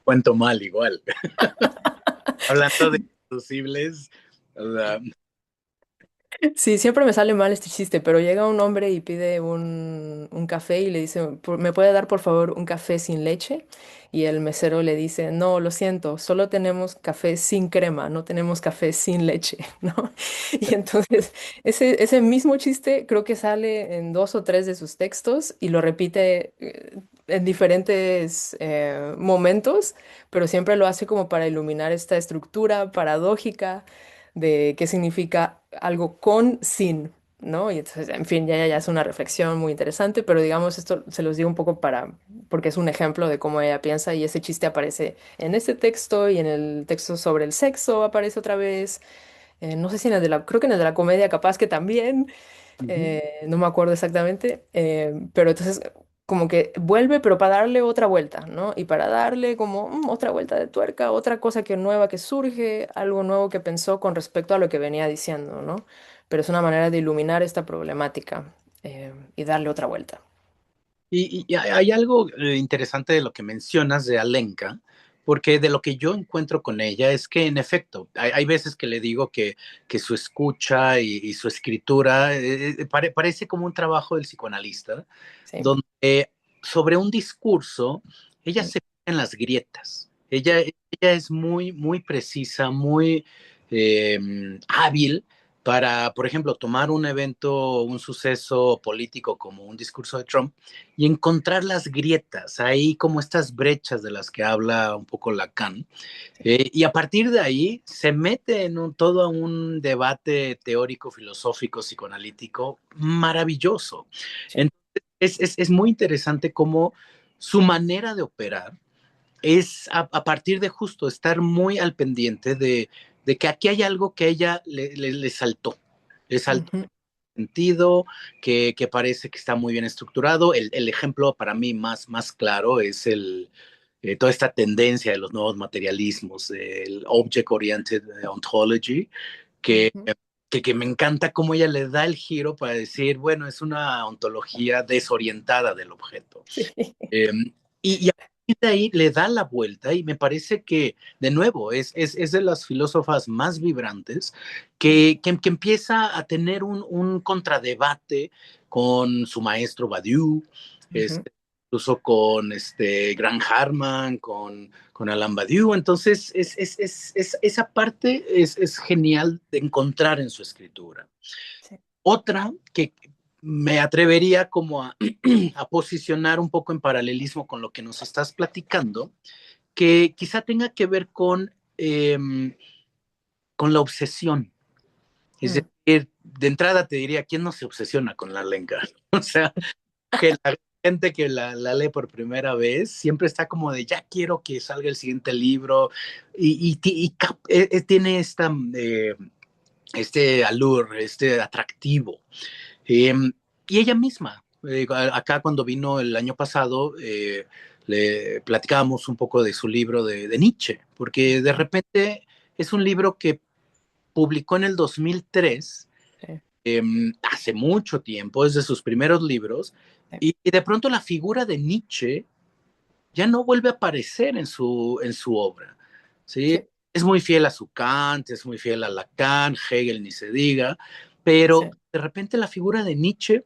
Cuento mal igual. Hablando de posibles, o sea, Sí, siempre me sale mal este chiste, pero llega un hombre y pide un café y le dice, ¿Me puede dar por favor un café sin leche? Y el mesero le dice, no, lo siento, solo tenemos café sin crema, no tenemos café sin leche, ¿no? Y entonces ese mismo chiste creo que sale en dos o tres de sus textos y lo repite en diferentes momentos, pero siempre lo hace como para iluminar esta estructura paradójica de qué significa algo con sin, ¿no? Y entonces, en fin, ya es una reflexión muy interesante, pero digamos, esto se los digo un poco porque es un ejemplo de cómo ella piensa y ese chiste aparece en este texto y en el texto sobre el sexo aparece otra vez. No sé si en el de creo que en el de la comedia capaz que también, ujú. no me acuerdo exactamente, pero entonces como que vuelve, pero para darle otra vuelta, ¿no? Y para darle como otra vuelta de tuerca, otra cosa que nueva que surge, algo nuevo que pensó con respecto a lo que venía diciendo, ¿no? Pero es una manera de iluminar esta problemática y darle otra vuelta. Y hay algo interesante de lo que mencionas de Alenka, porque de lo que yo encuentro con ella es que en efecto, hay veces que le digo que su escucha y su escritura parece como un trabajo del psicoanalista, Sí. donde sobre un discurso ella Mm. se pone en las grietas. Ella es muy, muy precisa, muy hábil para, por ejemplo, tomar un evento, un suceso político como un discurso de Trump y encontrar las grietas, ahí como estas brechas de las que habla un poco Lacan. Y a partir de ahí se mete en todo un debate teórico, filosófico, psicoanalítico maravilloso. Sí. Entonces, es muy interesante cómo su manera de operar es a partir de justo estar muy al pendiente de que aquí hay algo que a ella le saltó. Le saltó Ujú, sentido, que parece que está muy bien estructurado. El ejemplo para mí más claro es toda esta tendencia de los nuevos materialismos, el Object-Oriented Ontology, que, ujú. que me encanta cómo ella le da el giro para decir, bueno, es una ontología desorientada del objeto. Sí. Eh, y a partir de ahí le da la vuelta y me parece que, de nuevo, es de las filósofas más vibrantes que empieza a tener un contradebate con su maestro Badiou, Ujú. incluso con Grant Harman, con Alain Badiou. Entonces, esa parte es genial de encontrar en su escritura. Sí. Otra que me atrevería como a posicionar un poco en paralelismo con lo que nos estás platicando, que quizá tenga que ver con la obsesión. Es Mm. decir, de entrada te diría, ¿quién no se obsesiona con la lenca? O sea, que la gente que la lee por primera vez siempre está como de, ya quiero que salga el siguiente libro y tiene este allure, este atractivo. Eh, y ella misma, acá cuando vino el año pasado, le platicábamos un poco de su libro de Nietzsche, porque de repente es un libro que publicó en el 2003, Sí. hace mucho tiempo, es de sus primeros libros, Sí. y de pronto la figura de Nietzsche ya no vuelve a aparecer en su obra. ¿Sí? Sí. Es muy fiel a su Kant, es muy fiel a Lacan, Hegel ni se diga, pero Sí. de repente la figura de Nietzsche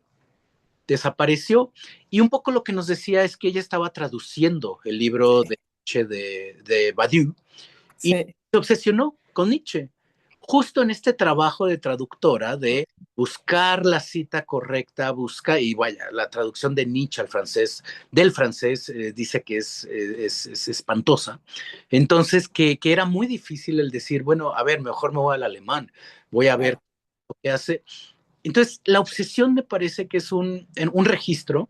desapareció. Y un poco lo que nos decía es que ella estaba traduciendo el libro Sí. de Nietzsche de Badiou y Sí. se obsesionó con Nietzsche. Justo en este trabajo de traductora de buscar la cita correcta, y vaya, la traducción de Nietzsche al francés, del francés, dice que es espantosa. Entonces, que era muy difícil el decir, bueno, a ver, mejor me voy al alemán, voy a ver Claro. lo que hace. Entonces, la obsesión me parece que es un registro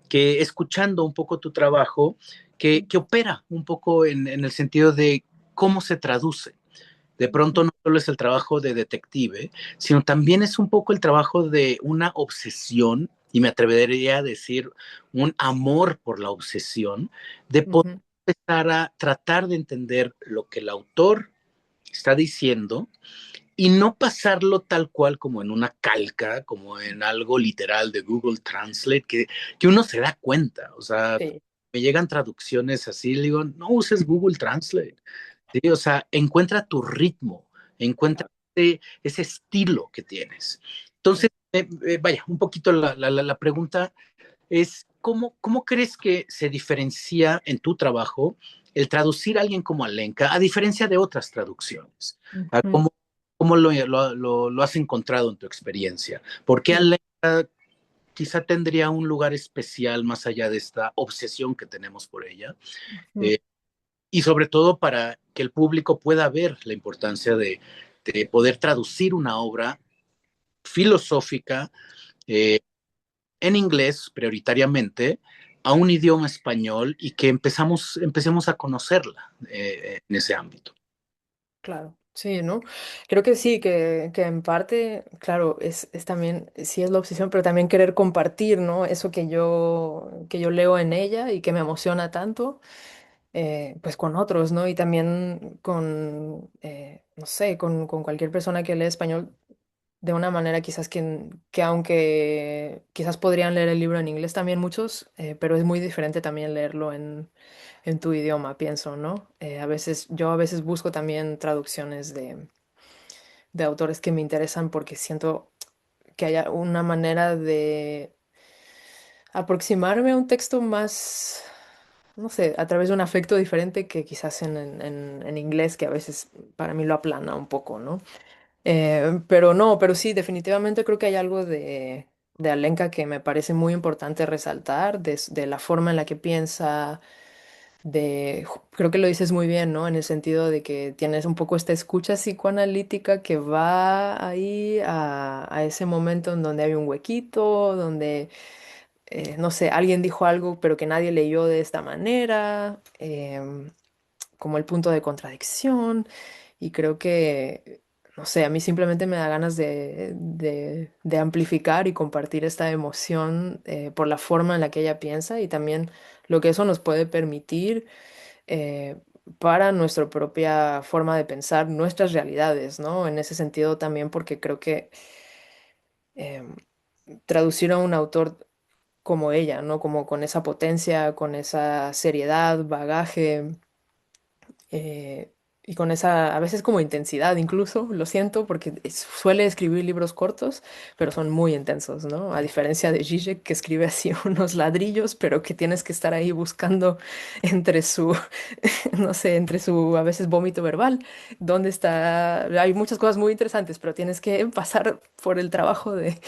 que, escuchando un poco tu trabajo, que opera un poco en el sentido de cómo se traduce. De pronto Ujú. no solo es el trabajo de detective, sino también es un poco el trabajo de una obsesión, y me atrevería a decir un amor por la obsesión, de poder Ujú. empezar a tratar de entender lo que el autor está diciendo y no pasarlo tal cual como en una calca, como en algo literal de Google Translate, que uno se da cuenta. O sea, Sí. me llegan traducciones así, le digo, no uses Google Translate. ¿Sí? O sea, encuentra tu ritmo, encuentra Claro. ese estilo que tienes. Entonces, vaya, un poquito la pregunta es, ¿cómo crees que se diferencia en tu trabajo el traducir a alguien como Alenka, a diferencia de otras traducciones? Ujú. ¿Cómo lo has encontrado en tu experiencia? ¿Por qué Mm. Alenka quizá tendría un lugar especial más allá de esta obsesión que tenemos por ella? Ujú. Eh, y sobre todo para que el público pueda ver la importancia de poder traducir una obra filosófica eh, en inglés prioritariamente a un idioma español y que empecemos a conocerla en ese ámbito. Claro, sí, ¿no? Creo que sí, que en parte, claro, es también, sí es la obsesión, pero también querer compartir, ¿no? Eso que yo leo en ella y que me emociona tanto, pues con otros, ¿no? Y también con, no sé, con cualquier persona que lee español de una manera quizás que aunque quizás podrían leer el libro en inglés también muchos, pero es muy diferente también leerlo en tu idioma, pienso, ¿no? Yo a veces busco también traducciones de autores que me interesan porque siento que haya una manera de aproximarme a un texto más, no sé, a través de un afecto diferente que quizás en inglés, que a veces para mí lo aplana un poco, ¿no? Pero no, pero sí, definitivamente creo que hay algo de Alenka que me parece muy importante resaltar, de la forma en la que piensa, creo que lo dices muy bien, ¿no? En el sentido de que tienes un poco esta escucha psicoanalítica que va ahí a ese momento en donde hay un huequito, donde, no sé, alguien dijo algo, pero que nadie leyó de esta manera, como el punto de contradicción. Y creo que, no sé, a mí simplemente me da ganas de amplificar y compartir esta emoción por la forma en la que ella piensa y también lo que eso nos puede permitir eh, para nuestra propia forma de pensar nuestras realidades, ¿no? En ese sentido también porque creo que em, traducir a un autor como ella, ¿no? Como con esa potencia, con esa seriedad, bagaje eh, y con esa, a veces como intensidad incluso, lo siento, porque suele escribir libros cortos, pero son muy intensos, ¿no? A diferencia de Zizek, que escribe así unos ladrillos, pero que tienes que estar ahí buscando entre su, no sé, entre su a veces vómito verbal, dónde está, hay muchas cosas muy interesantes, pero tienes que pasar por el trabajo de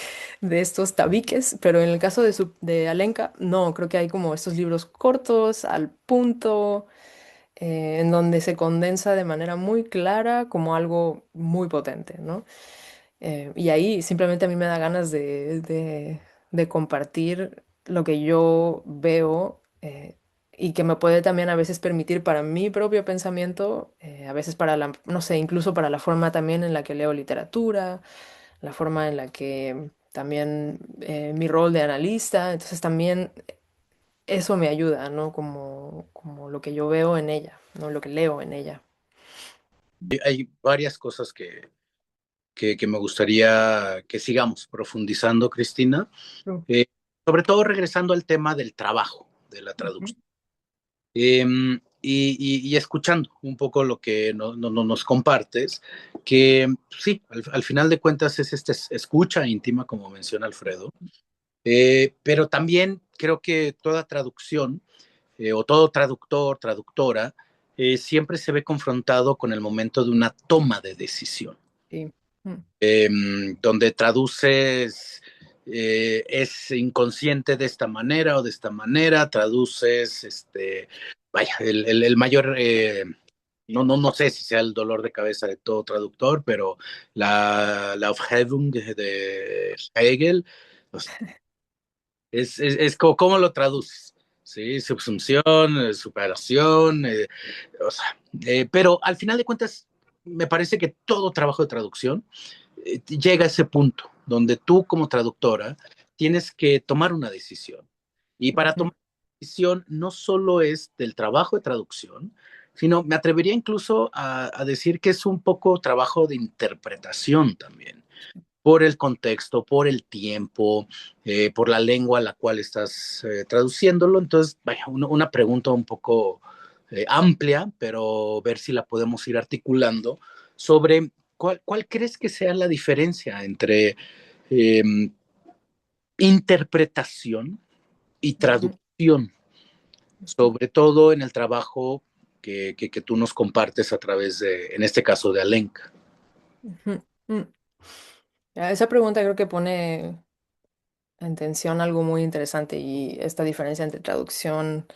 estos tabiques, pero en el caso de Alenka, no, creo que hay como estos libros cortos, al punto en donde se condensa de manera muy clara como algo muy potente, ¿no? Y ahí simplemente a mí me da ganas de compartir lo que yo veo y que me puede también a veces permitir para mi propio pensamiento, a veces para la, no sé, incluso para la forma también en la que leo literatura, la forma en la que también mi rol de analista, entonces también eso me ayuda, ¿no? Como lo que yo veo en ella, ¿no? Lo que leo en ella. Hay varias cosas que me gustaría que sigamos profundizando, Cristina. Mm. Eh, Sobre todo regresando al tema del trabajo, de la Ujú. traducción. Y escuchando un poco lo que nos compartes, que sí, al final de cuentas es esta escucha íntima, como menciona Alfredo, pero también creo que toda traducción o todo traductor, traductora, siempre se ve confrontado con el momento de una toma de decisión, Sí. Mm. donde traduces, es inconsciente de esta manera o de esta manera, traduces, vaya, el mayor, no sé si sea el dolor de cabeza de todo traductor, pero la Aufhebung de Hegel, pues, es como, ¿cómo lo traduces? Sí, subsunción, superación, o sea, pero al final de cuentas, me parece que todo trabajo de traducción llega a ese punto donde tú como traductora tienes que tomar una decisión. Y para Ujú. tomar una decisión no solo es del trabajo de traducción, sino me atrevería incluso a decir que es un poco trabajo de interpretación también, por el contexto, por el tiempo, por la lengua a la cual estás traduciéndolo. Entonces, vaya, una pregunta un poco amplia, pero ver si la podemos ir articulando sobre cuál crees que sea la diferencia entre eh, interpretación y Ujú. traducción, sobre todo en el trabajo que tú nos compartes a través de, en este caso, de Alenka. Ujú. Mm. Esa pregunta creo que pone en tensión algo muy interesante y esta diferencia entre traducción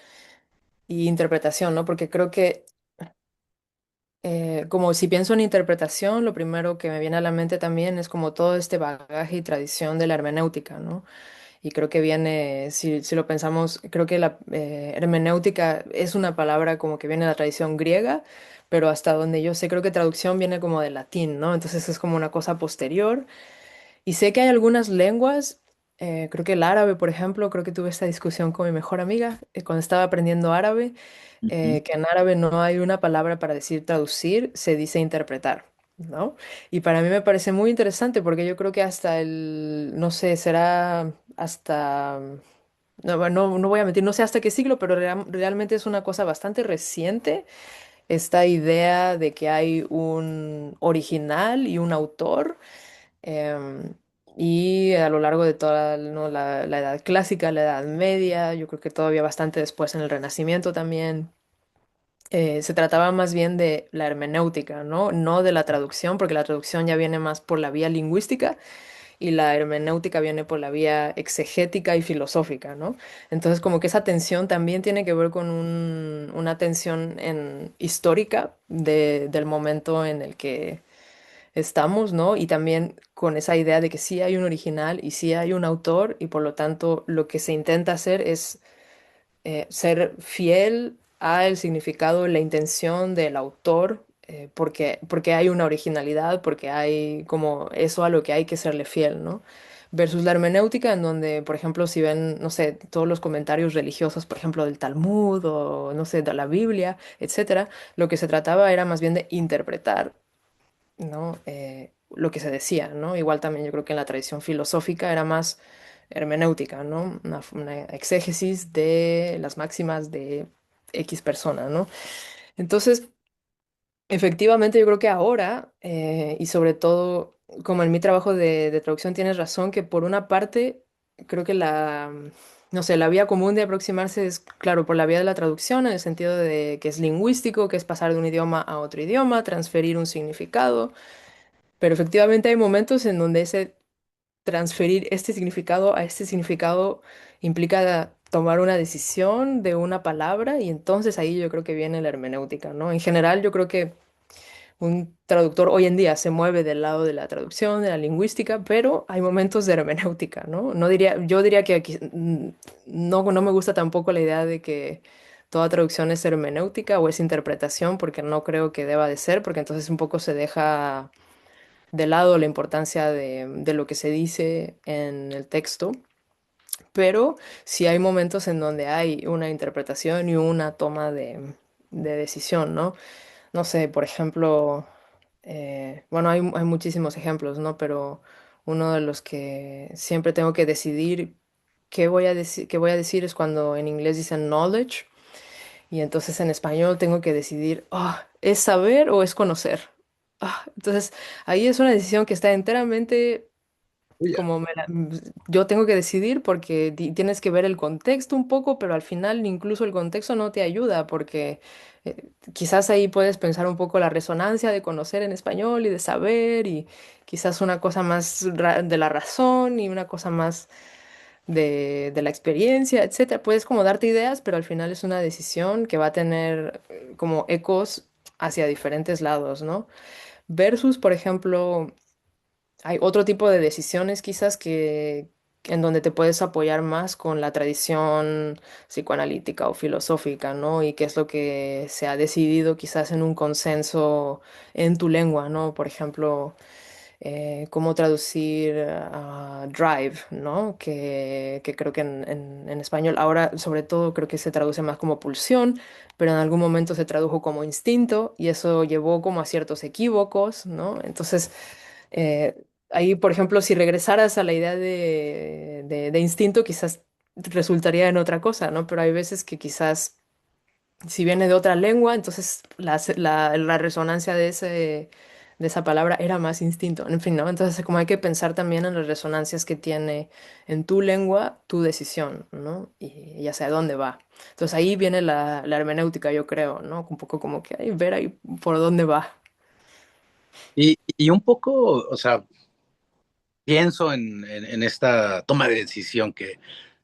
y interpretación, ¿no? Porque creo que como si pienso en interpretación, lo primero que me viene a la mente también es como todo este bagaje y tradición de la hermenéutica, ¿no? Y creo que viene, si lo pensamos, creo que la hermenéutica es una palabra como que viene de la tradición griega, pero hasta donde yo sé, creo que traducción viene como del latín, ¿no? Entonces es como una cosa posterior. Y sé que hay algunas lenguas, creo que el árabe, por ejemplo, creo que tuve esta discusión con mi mejor amiga cuando estaba aprendiendo árabe, Uh -huh. que en árabe no hay una palabra para decir traducir, se dice interpretar. ¿No? Y para mí me parece muy interesante porque yo creo que hasta no sé, será hasta, no, bueno, no voy a mentir, no sé hasta qué siglo, pero realmente es una cosa bastante reciente esta idea de que hay un original y un autor. em, y a lo largo de toda, ¿no? la Edad Clásica, la Edad Media, yo creo que todavía bastante después en el Renacimiento también, Se trataba más bien de la hermenéutica, ¿no? No de la traducción, porque la traducción ya viene más por la vía lingüística y la hermenéutica viene por la vía exegética y filosófica, ¿no? Entonces, como que esa tensión también tiene que ver con una tensión histórica del momento en el que estamos, ¿no? Y también con esa idea de que sí hay un original y sí hay un autor, y por lo tanto lo que se intenta hacer es ser fiel al significado y la intención del autor, porque hay una originalidad, porque hay como eso a lo que hay que serle fiel, ¿no? Versus la hermenéutica, en donde, por ejemplo, si ven, no sé, todos los comentarios religiosos, por ejemplo, del Talmud o, no sé, de la Biblia, etcétera, lo que se trataba era más bien de interpretar, ¿no? Lo que se decía, ¿no? Igual también yo creo que en la tradición filosófica era más hermenéutica, ¿no? Una exégesis de las máximas de X persona, ¿no? Entonces, efectivamente yo creo que ahora, y sobre todo como en mi trabajo de traducción tienes razón, que por una parte creo que no sé, la vía común de aproximarse es, claro, por la vía de la traducción, en el sentido de que es lingüístico, que es pasar de un idioma a otro idioma, transferir un significado, pero efectivamente hay momentos en donde ese transferir este significado a este significado implica tomar una decisión de una palabra y entonces ahí yo creo que viene la hermenéutica, ¿no? En general yo creo que un traductor hoy en día se mueve del lado de la traducción, de la lingüística, pero hay momentos de hermenéutica, ¿no? No diría, yo diría que aquí no me gusta tampoco la idea de que toda traducción es hermenéutica o es interpretación, porque no creo que deba de ser, porque entonces un poco se deja de lado la importancia de lo que se dice en el texto, pero sí hay momentos en donde hay una interpretación y una toma de decisión, ¿no? No sé, por ejemplo, bueno, hay muchísimos ejemplos, ¿no? Pero uno de los que siempre tengo que decidir qué voy a decir es cuando en inglés dicen knowledge y entonces en español tengo que decidir, ¿es saber o es conocer? Entonces ahí es una decisión que está enteramente Tuya. como yo tengo que decidir porque tienes que ver el contexto un poco, pero al final incluso el contexto no te ayuda porque quizás ahí puedes pensar un poco la resonancia de conocer en español y de saber y quizás una cosa más de la razón y una cosa más de la experiencia, etcétera. Puedes como darte ideas, pero al final es una decisión que va a tener como ecos hacia diferentes lados, ¿no? Versus, por ejemplo, hay otro tipo de decisiones quizás que en donde te puedes apoyar más con la tradición psicoanalítica o filosófica, ¿no? Y qué es lo que se ha decidido quizás en un consenso en tu lengua, ¿no? Por ejemplo, cómo traducir drive, ¿no? Que creo que en español ahora sobre todo creo que se traduce más como pulsión, pero en algún momento se tradujo como instinto y eso llevó como a ciertos equívocos, ¿no? Entonces, ahí, por ejemplo, si regresaras a la idea de instinto, quizás resultaría en otra cosa, ¿no? Pero hay veces que quizás si viene de otra lengua, entonces la resonancia de esa palabra era más instinto. En fin, ¿no? Entonces, como hay que pensar también en las resonancias que tiene en tu lengua tu decisión, ¿no? Y hacia dónde va. Entonces ahí viene la hermenéutica, yo creo, ¿no? Un poco como que ay, ver ahí por dónde va. Y un poco, o sea, pienso en esta toma de decisión que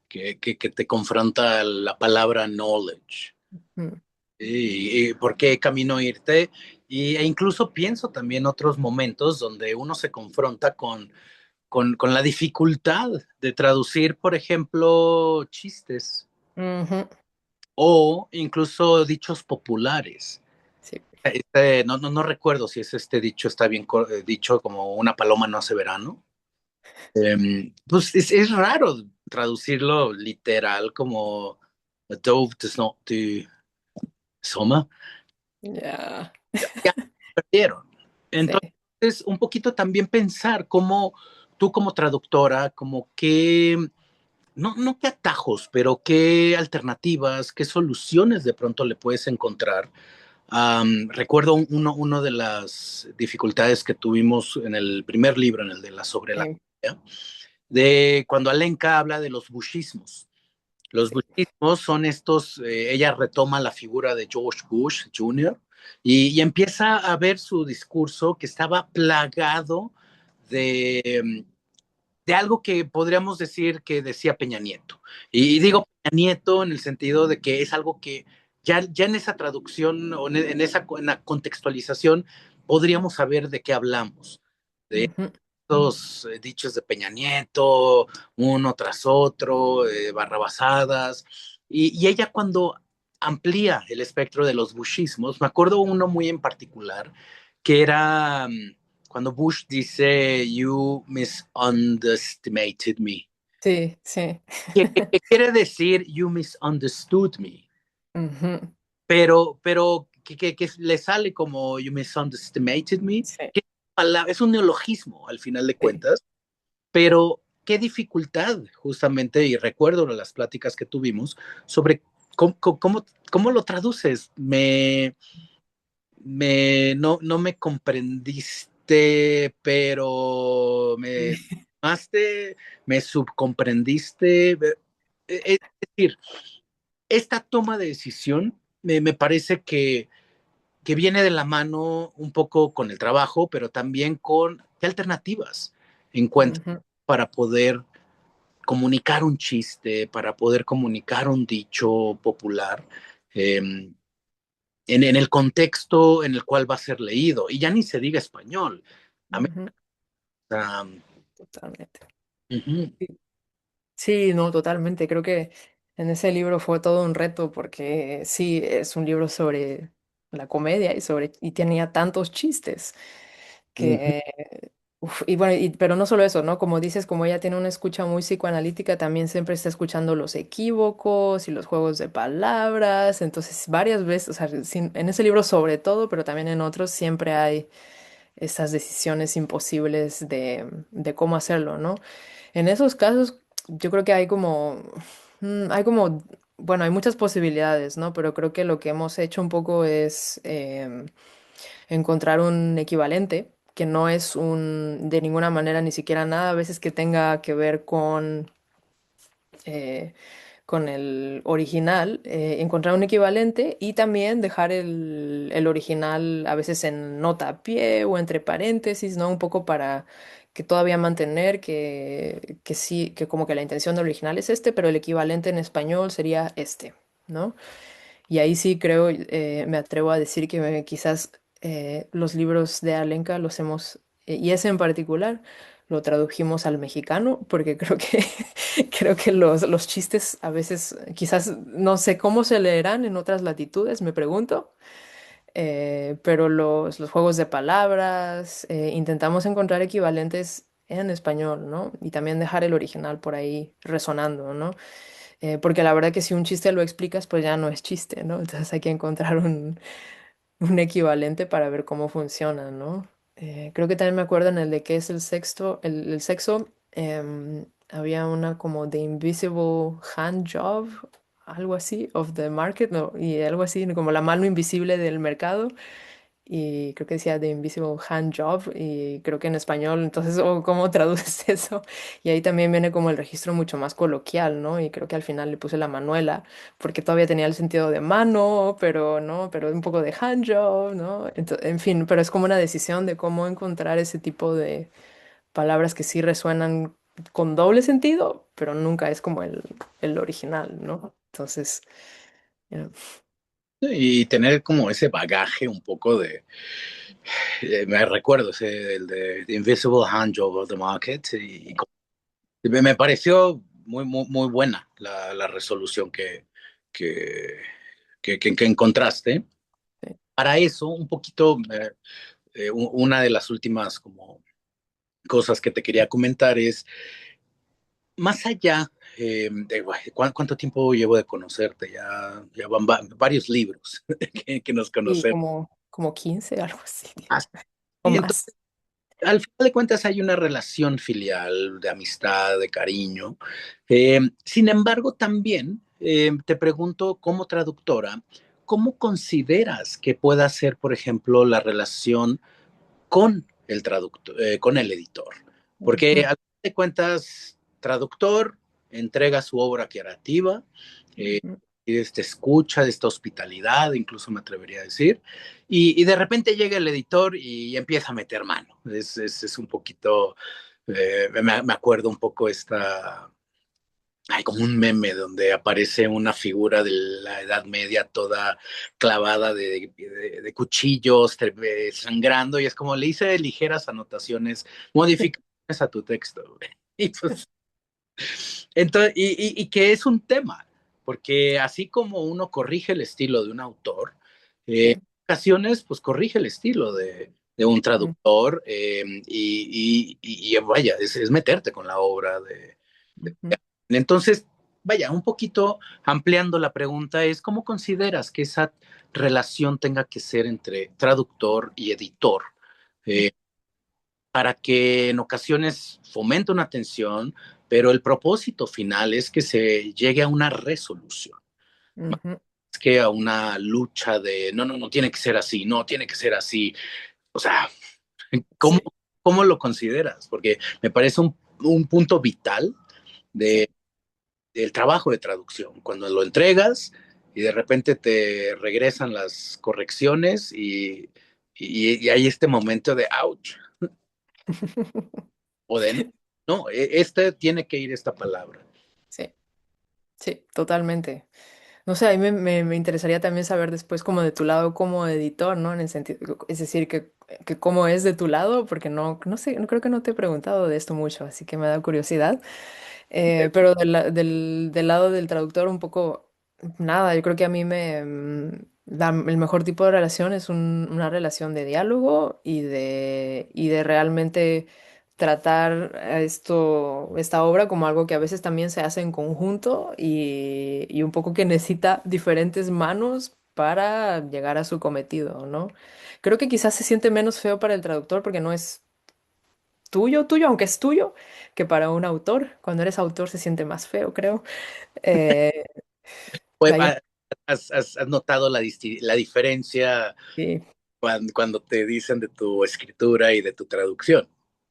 te confronta la palabra knowledge. Mm, Y por qué camino irte. E incluso pienso también otros momentos donde uno se confronta con la dificultad de traducir, por ejemplo, chistes ujú, o incluso dichos populares. sí. No recuerdo si es este dicho, está bien dicho como una paloma no hace verano. Pues es raro traducirlo literal como a dove does not do summer. Ya, Ya perdieron. sí. Entonces, un poquito también pensar cómo tú como traductora, como qué, no qué atajos, pero qué alternativas, qué soluciones de pronto le puedes encontrar. Recuerdo uno de las dificultades que tuvimos en el primer libro, en el de la sobre la Sí. de cuando Alenka habla de los bushismos. Los bushismos son estos, ella retoma la figura de George Bush Jr. Y empieza a ver su discurso que estaba plagado de, de algo que podríamos decir que decía Peña Nieto. Y Sí. digo Peña Nieto en el sentido de que es algo que ya en esa traducción o en la contextualización podríamos saber de qué hablamos. De Ujú, estos dichos de Peña Nieto, uno tras otro, barrabasadas. Y ella cuando amplía el espectro de los bushismos, me acuerdo uno muy en particular, que era cuando Bush dice, you misunderestimated me. sí, sí. ¿Qué quiere decir you misunderstood me? Ujú, Pero que le sale como you misunderestimated me, sí, que es un neologismo al final de sí. cuentas, pero qué dificultad justamente, y recuerdo las pláticas que tuvimos sobre cómo lo traduces. No me comprendiste, pero me amaste, me subcomprendiste. Es decir, esta toma de decisión me parece que viene de la mano un poco con el trabajo, pero también con qué alternativas encuentras Ujú, para poder comunicar un chiste, para poder comunicar un dicho popular. eh, en el contexto en el cual va a ser leído. Y ya ni se diga español. A mí, ujú, um, totalmente. uh-huh, Sí, sí, no, totalmente. Creo que en ese libro fue todo un reto porque sí, es un libro sobre la comedia y tenía tantos chistes uh-huh, que y bueno, pero no solo eso, ¿no? Como dices, como ella tiene una escucha muy psicoanalítica, también siempre está escuchando los equívocos y los juegos de palabras. Entonces, varias veces, o sea, en ese libro sobre todo, pero también en otros, siempre hay estas decisiones imposibles de cómo hacerlo, ¿no? En esos casos, yo creo que hay como, bueno, hay muchas posibilidades, ¿no? Pero creo que lo que hemos hecho un poco es encontrar un equivalente que no es de ninguna manera ni siquiera nada a veces que tenga que ver eh, con el original, encontrar un equivalente y también dejar el original a veces en nota a pie o entre paréntesis, ¿no? Un poco para que todavía mantener que sí, que como que la intención del original es este, pero el equivalente en español sería este, ¿no? Y ahí sí creo, me atrevo a decir que quizás los libros de Alenka y ese en particular, lo tradujimos al mexicano, porque creo que, creo que los chistes a veces, quizás no sé cómo se leerán en otras latitudes, me pregunto, pero los juegos de palabras, intentamos encontrar equivalentes en español, ¿no? Y también dejar el original por ahí resonando, ¿no? Porque la verdad que si un chiste lo explicas, pues ya no es chiste, ¿no? Entonces hay que encontrar un equivalente para ver cómo funciona, ¿no? Creo que también me acuerdo en el de qué es el sexo, había una como The Invisible Hand Job, algo así, of the market, no, y algo así, como la mano invisible del mercado y creo que decía The Invisible Hand Job y creo que en español, entonces, ¿cómo traduces eso? Y ahí también viene como el registro mucho más coloquial, ¿no? Y creo que al final le puse la manuela porque todavía tenía el sentido de mano, pero no, pero un poco de hand job, ¿no? En fin, pero es como una decisión de cómo encontrar ese tipo de palabras que sí resuenan con doble sentido, pero nunca es como el original, ¿no? Entonces, you y tener como ese bagaje un poco me recuerdo el de The Invisible Hand Job of the Market, me pareció muy buena la resolución que, que encontraste. sí. Para eso, un poquito, una de las últimas como cosas que te quería comentar es, más allá ¿cuánto tiempo llevo de conocerte? Ya van varios libros que nos Y conocemos. como 15 algo así, Así, o entonces, más. al final de cuentas hay una relación filial, de amistad, de cariño. Sin embargo, también te pregunto como traductora, ¿cómo consideras que pueda ser, por ejemplo, la relación con el traductor, con el editor? Porque Ujú, al final de cuentas, traductor, entrega su obra creativa, Ujú. de esta escucha, de esta hospitalidad, incluso me atrevería a decir, y de repente llega el editor y empieza a meter mano. Es un poquito, me acuerdo un poco hay como un meme donde aparece una figura de la Edad Media toda clavada de cuchillos, sangrando, y es como le hice ligeras anotaciones, modificaciones a tu texto. Y pues entonces, y que es un tema, porque así como uno corrige el estilo de un autor, en Sí. ocasiones pues corrige el estilo de un Mm, traductor, y vaya, es meterte con la obra ujú, entonces, vaya, un poquito ampliando la pregunta es, ¿cómo consideras que esa relación tenga que ser entre traductor y editor? Eh, para que en ocasiones fomente una tensión, pero el propósito final es que se llegue a una resolución, más ujú. que a una lucha de, no, no, no tiene que ser así, no, tiene que ser así. O sea, ¿cómo, Sí, cómo lo consideras? Porque me parece un punto vital sí. de, del trabajo de traducción. Cuando lo entregas y de repente te regresan las correcciones y hay este momento de ouch, o de no, este tiene que ir esta palabra. Sí, sí, totalmente. No sé, a mí me interesaría también saber después como de tu lado como editor, ¿no? En el sentido, es decir, que cómo es de tu lado, porque no sé, no creo que no te he preguntado de esto mucho, así que me da curiosidad. Pero del lado del traductor un poco, nada, yo creo que a mí el mejor tipo de relación es una relación de diálogo y de realmente tratar a esta obra como algo que a veces también se hace en conjunto y un poco que necesita diferentes manos para llegar a su cometido, ¿no? Creo que quizás se siente menos feo para el traductor porque no es tuyo, aunque es tuyo, que para un autor. Cuando eres autor se siente más feo, creo. Eh, Pues, vaya, has notado la diferencia sí, cuando te dicen de tu escritura y de tu traducción.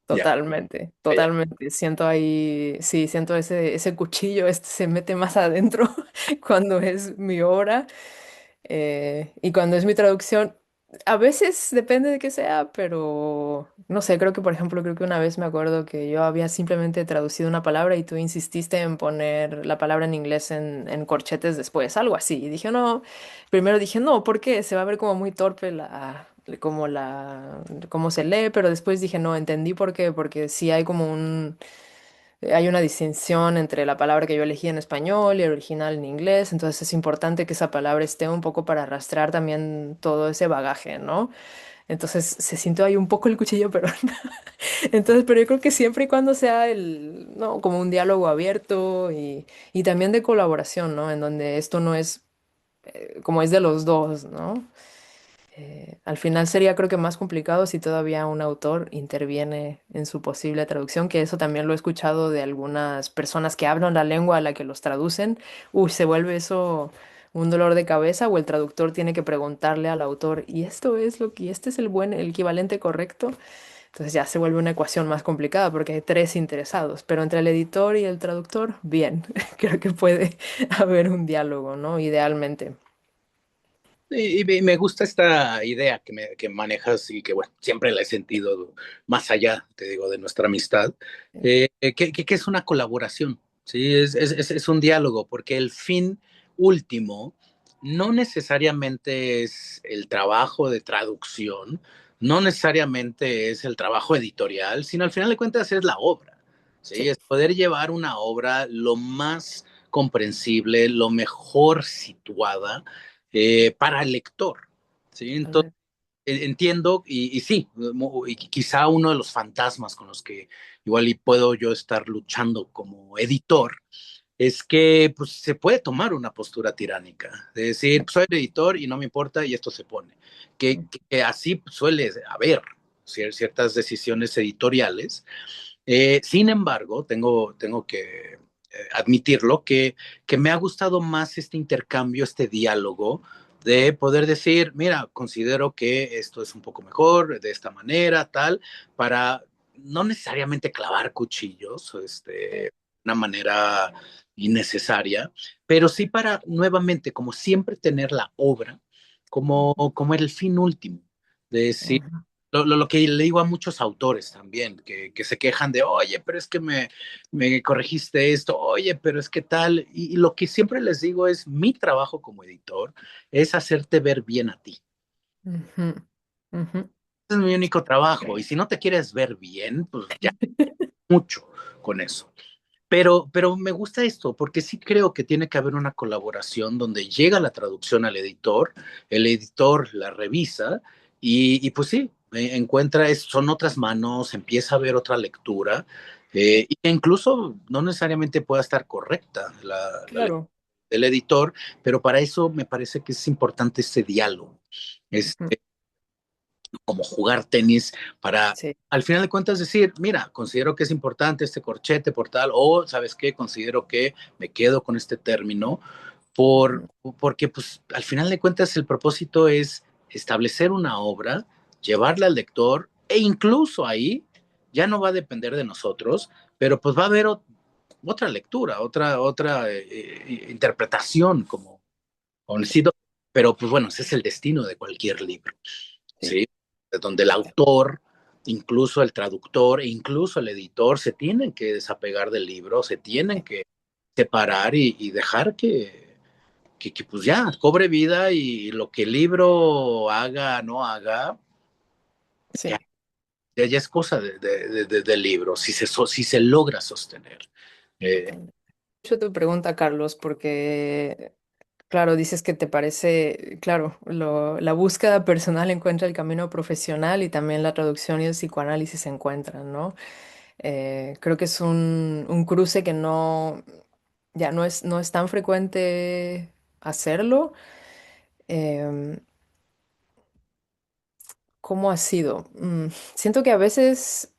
Ya, totalmente, ya. totalmente. Siento ahí, sí, siento ese cuchillo, este se mete más adentro cuando es mi obra. Y cuando es mi traducción, a veces depende de qué sea, pero no sé, creo que por ejemplo, creo que una vez me acuerdo que yo había simplemente traducido una palabra y tú insististe en poner la palabra en inglés en corchetes después, algo así. Y dije, no, primero dije, no, ¿por qué? Se va a ver como muy torpe cómo se lee, pero después dije, no, entendí por qué, porque sí hay como hay una distinción entre la palabra que yo elegí en español y el original en inglés, entonces es importante que esa palabra esté un poco para arrastrar también todo ese bagaje, ¿no? Entonces se sintió ahí un poco el cuchillo, pero entonces, pero yo creo que siempre y cuando sea ¿no? Como un diálogo abierto y también de colaboración, ¿no? En donde esto no es como es de los dos, ¿no? Al final sería creo que más complicado si todavía un autor interviene en su posible traducción, que eso también lo he escuchado de algunas personas que hablan la lengua a la que los traducen. Uy, se vuelve eso un dolor de cabeza o el traductor tiene que preguntarle al autor, ¿y esto es este es el equivalente correcto? Entonces ya se vuelve una ecuación más complicada porque hay tres interesados, pero entre el editor y el traductor, bien, creo que puede haber un diálogo, ¿no? Idealmente. Y me gusta esta idea que manejas y que, bueno, siempre la he sentido más allá, te digo, de nuestra amistad, que es una colaboración, ¿sí? Es un diálogo, porque el fin último no necesariamente es el trabajo de traducción, no necesariamente es el trabajo editorial, sino al final de cuentas es la obra, ¿sí? Sí, Es poder llevar una obra lo más comprensible, lo mejor situada para el lector. ¿Sí? Entonces, totalmente. entiendo y sí, y quizá uno de los fantasmas con los que igual y puedo yo estar luchando como editor es que pues, se puede tomar una postura tiránica, de decir, pues, soy el editor y no me importa y esto se pone. Que así suele haber ciertas decisiones editoriales. Sin embargo, tengo que admitirlo, que me ha gustado más este intercambio, este diálogo, de poder decir, mira, considero que esto es un poco mejor, de esta manera, tal, para no necesariamente clavar cuchillos, una manera innecesaria, pero sí para nuevamente, como siempre, tener la obra como el fin último, de decir, Ujú. lo que le digo a muchos autores también, que se quejan de, oye, pero es que me corregiste esto, oye, pero es que tal, y lo que siempre les digo es, mi trabajo como editor es hacerte ver bien a ti. Ujú. Ujú. Ese es mi único trabajo, y si no te quieres ver bien, pues ya mucho con eso. Pero me gusta esto, porque sí creo que tiene que haber una colaboración donde llega la traducción al editor, el editor la revisa y pues sí, encuentra, son otras manos, empieza a ver otra lectura, y que incluso no necesariamente pueda estar correcta la lectura Claro. del editor, pero para eso me parece que es importante este diálogo. Ujú. Como jugar tenis para, Sí. al final de cuentas, decir, mira, considero que es importante este corchete por tal, o sabes qué, considero que me quedo con este término, por, Ujú. porque pues al final de cuentas el propósito es establecer una obra, llevarla al lector, e incluso ahí ya no va a depender de nosotros, pero pues va a haber otra lectura, otra interpretación, como necesito, pero pues bueno, ese es el destino de cualquier libro. Sí. ¿Sí? Donde el autor, incluso el traductor e incluso el editor se tienen que desapegar del libro, se tienen que separar y dejar que pues ya cobre vida y lo que el libro haga, no haga, ya, Sí. ya es cosa del libro, si se logra sostener. Eh, Totalmente. Yo te pregunta, Carlos, porque, claro, dices que te parece, claro, la búsqueda personal encuentra el camino profesional y también la traducción y el psicoanálisis se encuentran, ¿no? Creo que es un cruce que ya no es tan frecuente hacerlo. Em, ¿Cómo ha sido? Siento que a veces,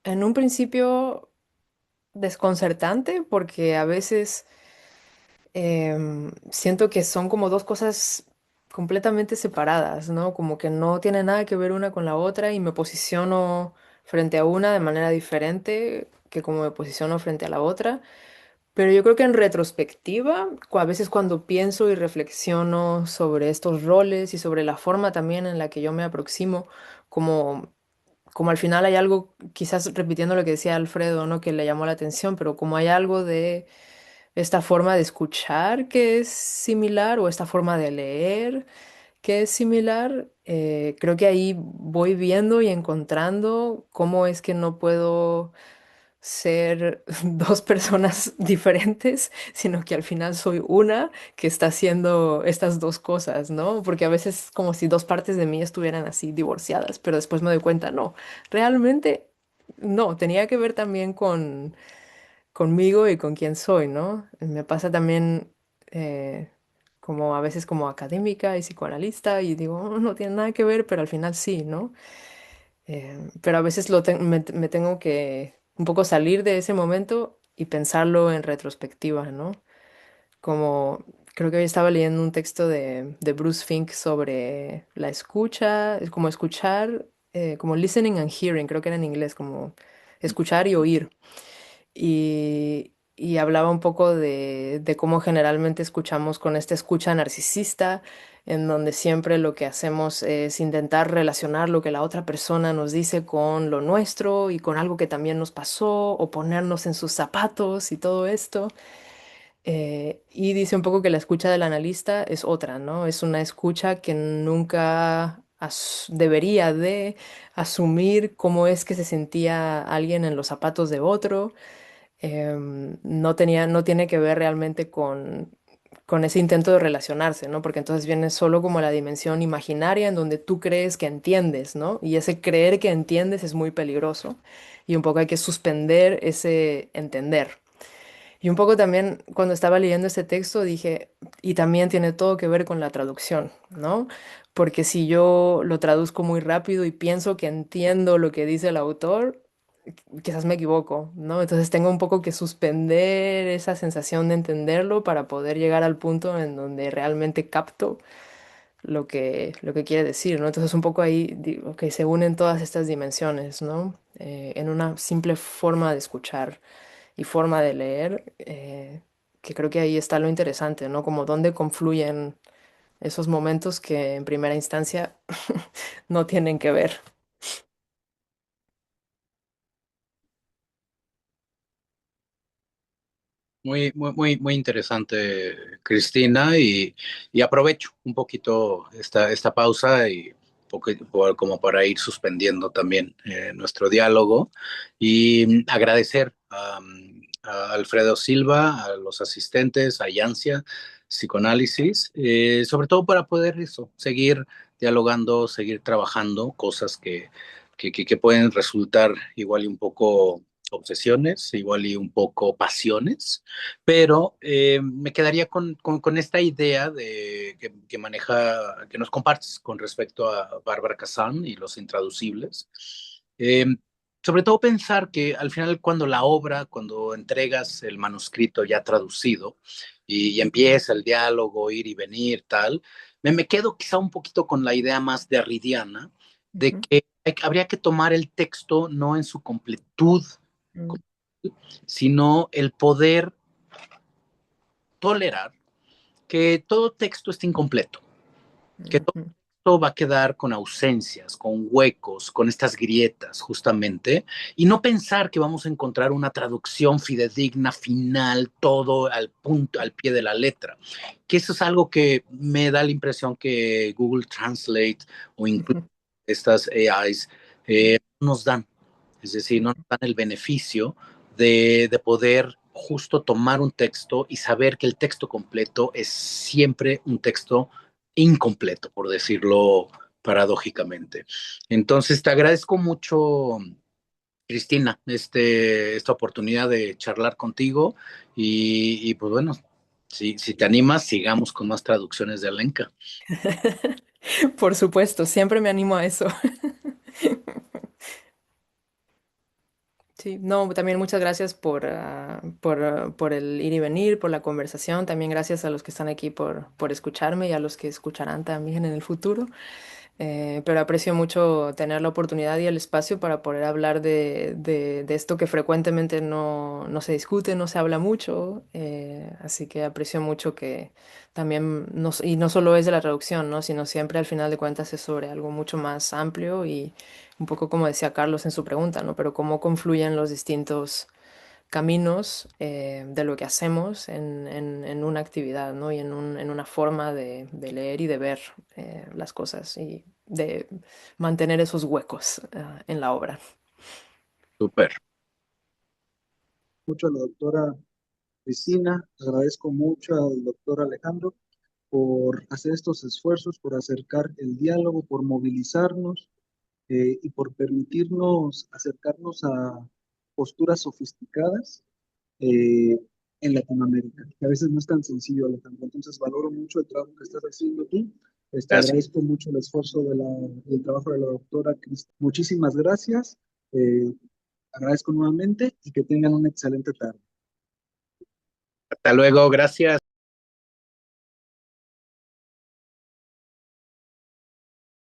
en un principio, desconcertante, porque a veces siento que son como dos cosas completamente separadas, ¿no? Como que no tiene nada que ver una con la otra y me posiciono frente a una de manera diferente que como me posiciono frente a la otra. Pero yo creo que en retrospectiva, a veces cuando pienso y reflexiono sobre estos roles y sobre la forma también en la que yo me aproximo, como, como al final hay algo, quizás repitiendo lo que decía Alfredo, ¿no? Que le llamó la atención, pero como hay algo de esta forma de escuchar que es similar o esta forma de leer que es similar, creo que ahí voy viendo y encontrando cómo es que no puedo ser dos personas diferentes, sino que al final soy una que está haciendo estas dos cosas, ¿no? Porque a veces como si dos partes de mí estuvieran así divorciadas, pero después me doy cuenta, no, realmente no, tenía que ver también conmigo y con quién soy, ¿no? Me pasa también eh, como a veces como académica y psicoanalista y digo, "Oh, no tiene nada que ver, pero al final sí, ¿no? Pero a veces me tengo que un poco salir de ese momento y pensarlo en retrospectiva, ¿no? Como creo que hoy estaba leyendo un texto de Bruce Fink sobre la escucha, es como escuchar, como listening and hearing, creo que era en inglés, como escuchar y oír. Y hablaba un poco de cómo generalmente escuchamos con esta escucha narcisista, en donde siempre lo que hacemos es intentar relacionar lo que la otra persona nos dice con lo nuestro y con algo que también nos pasó, o ponernos en sus zapatos y todo esto. Y dice un poco que la escucha del analista es otra, ¿no? Es una escucha que nunca debería de asumir cómo es que se sentía alguien en los zapatos de otro. No tiene que ver realmente con ese intento de relacionarse, ¿no? Porque entonces viene solo como la dimensión imaginaria en donde tú crees que entiendes, ¿no? Y ese creer que entiendes es muy peligroso y un poco hay que suspender ese entender. Y un poco también cuando estaba leyendo este texto dije, y también tiene todo que ver con la traducción, ¿no? Porque si yo lo traduzco muy rápido y pienso que entiendo lo que dice el autor, quizás me equivoco, ¿no? Entonces tengo un poco que suspender esa sensación de entenderlo para poder llegar al punto en donde realmente capto lo que quiere decir, ¿no? Entonces un poco ahí digo que se unen todas estas dimensiones, ¿no? En una simple forma de escuchar. y forma de leer, que creo que ahí está lo interesante, ¿no? Como dónde confluyen esos momentos que en primera instancia no tienen que ver. Muy interesante, Cristina, y aprovecho un poquito esta pausa y como para ir suspendiendo también nuestro diálogo y agradecer a Alfredo Silva, a los asistentes, a Yancia, Psicoanálisis, sobre todo para poder eso, seguir dialogando, seguir trabajando cosas que pueden resultar igual y un poco obsesiones, igual y un poco pasiones, pero me quedaría con esta idea que maneja, que nos compartes con respecto a Bárbara Kazan y los intraducibles. Eh, Sobre todo pensar que al final cuando entregas el manuscrito ya traducido y empieza el diálogo, ir y venir, tal, me quedo quizá un poquito con la idea más derridiana de Ujú. que habría que tomar el texto no en su completud, Mm, sino el poder tolerar que todo texto esté incompleto, que todo ujú, texto va a quedar con ausencias, con huecos, con estas grietas justamente, y no pensar que vamos a encontrar una traducción fidedigna, final, todo al punto, al pie de la letra, que eso es algo que me da la impresión que Google Translate o incluso ujú, estas AIs nos dan, es decir, no nos dan el beneficio de poder justo tomar un texto y saber que el texto completo es siempre un texto incompleto, por decirlo paradójicamente. Entonces, te agradezco mucho, Cristina, esta oportunidad de charlar contigo y pues bueno, si te animas, sigamos con más traducciones de Alenka. Por supuesto, siempre me animo a eso. Sí, no, también muchas gracias por el ir y venir, por la conversación. También gracias a los que están aquí por escucharme y a los que escucharán también en el futuro. Pero aprecio mucho tener la oportunidad y el espacio para poder hablar de esto que frecuentemente no se discute, no se habla mucho. Así que aprecio mucho que también, y no solo es de la traducción, ¿no? Sino siempre al final de cuentas es sobre algo mucho más amplio y un poco como decía Carlos en su pregunta, ¿no? Pero cómo confluyen los distintos caminos de lo que hacemos en una actividad, ¿no? Y en una forma de leer y de ver las cosas y de mantener esos huecos en la obra. Súper. Mucho a la doctora Cristina, agradezco mucho al doctor Alejandro por hacer estos esfuerzos, por acercar el diálogo, por movilizarnos y por permitirnos acercarnos a posturas sofisticadas eh, en Latinoamérica, que a veces no es tan sencillo, Alejandro. Entonces valoro mucho el trabajo que estás haciendo tú. Gracias. Agradezco mucho el esfuerzo del trabajo de la doctora Cristina. Muchísimas gracias. Eh, Agradezco nuevamente y que tengan una excelente tarde. Hasta luego, gracias.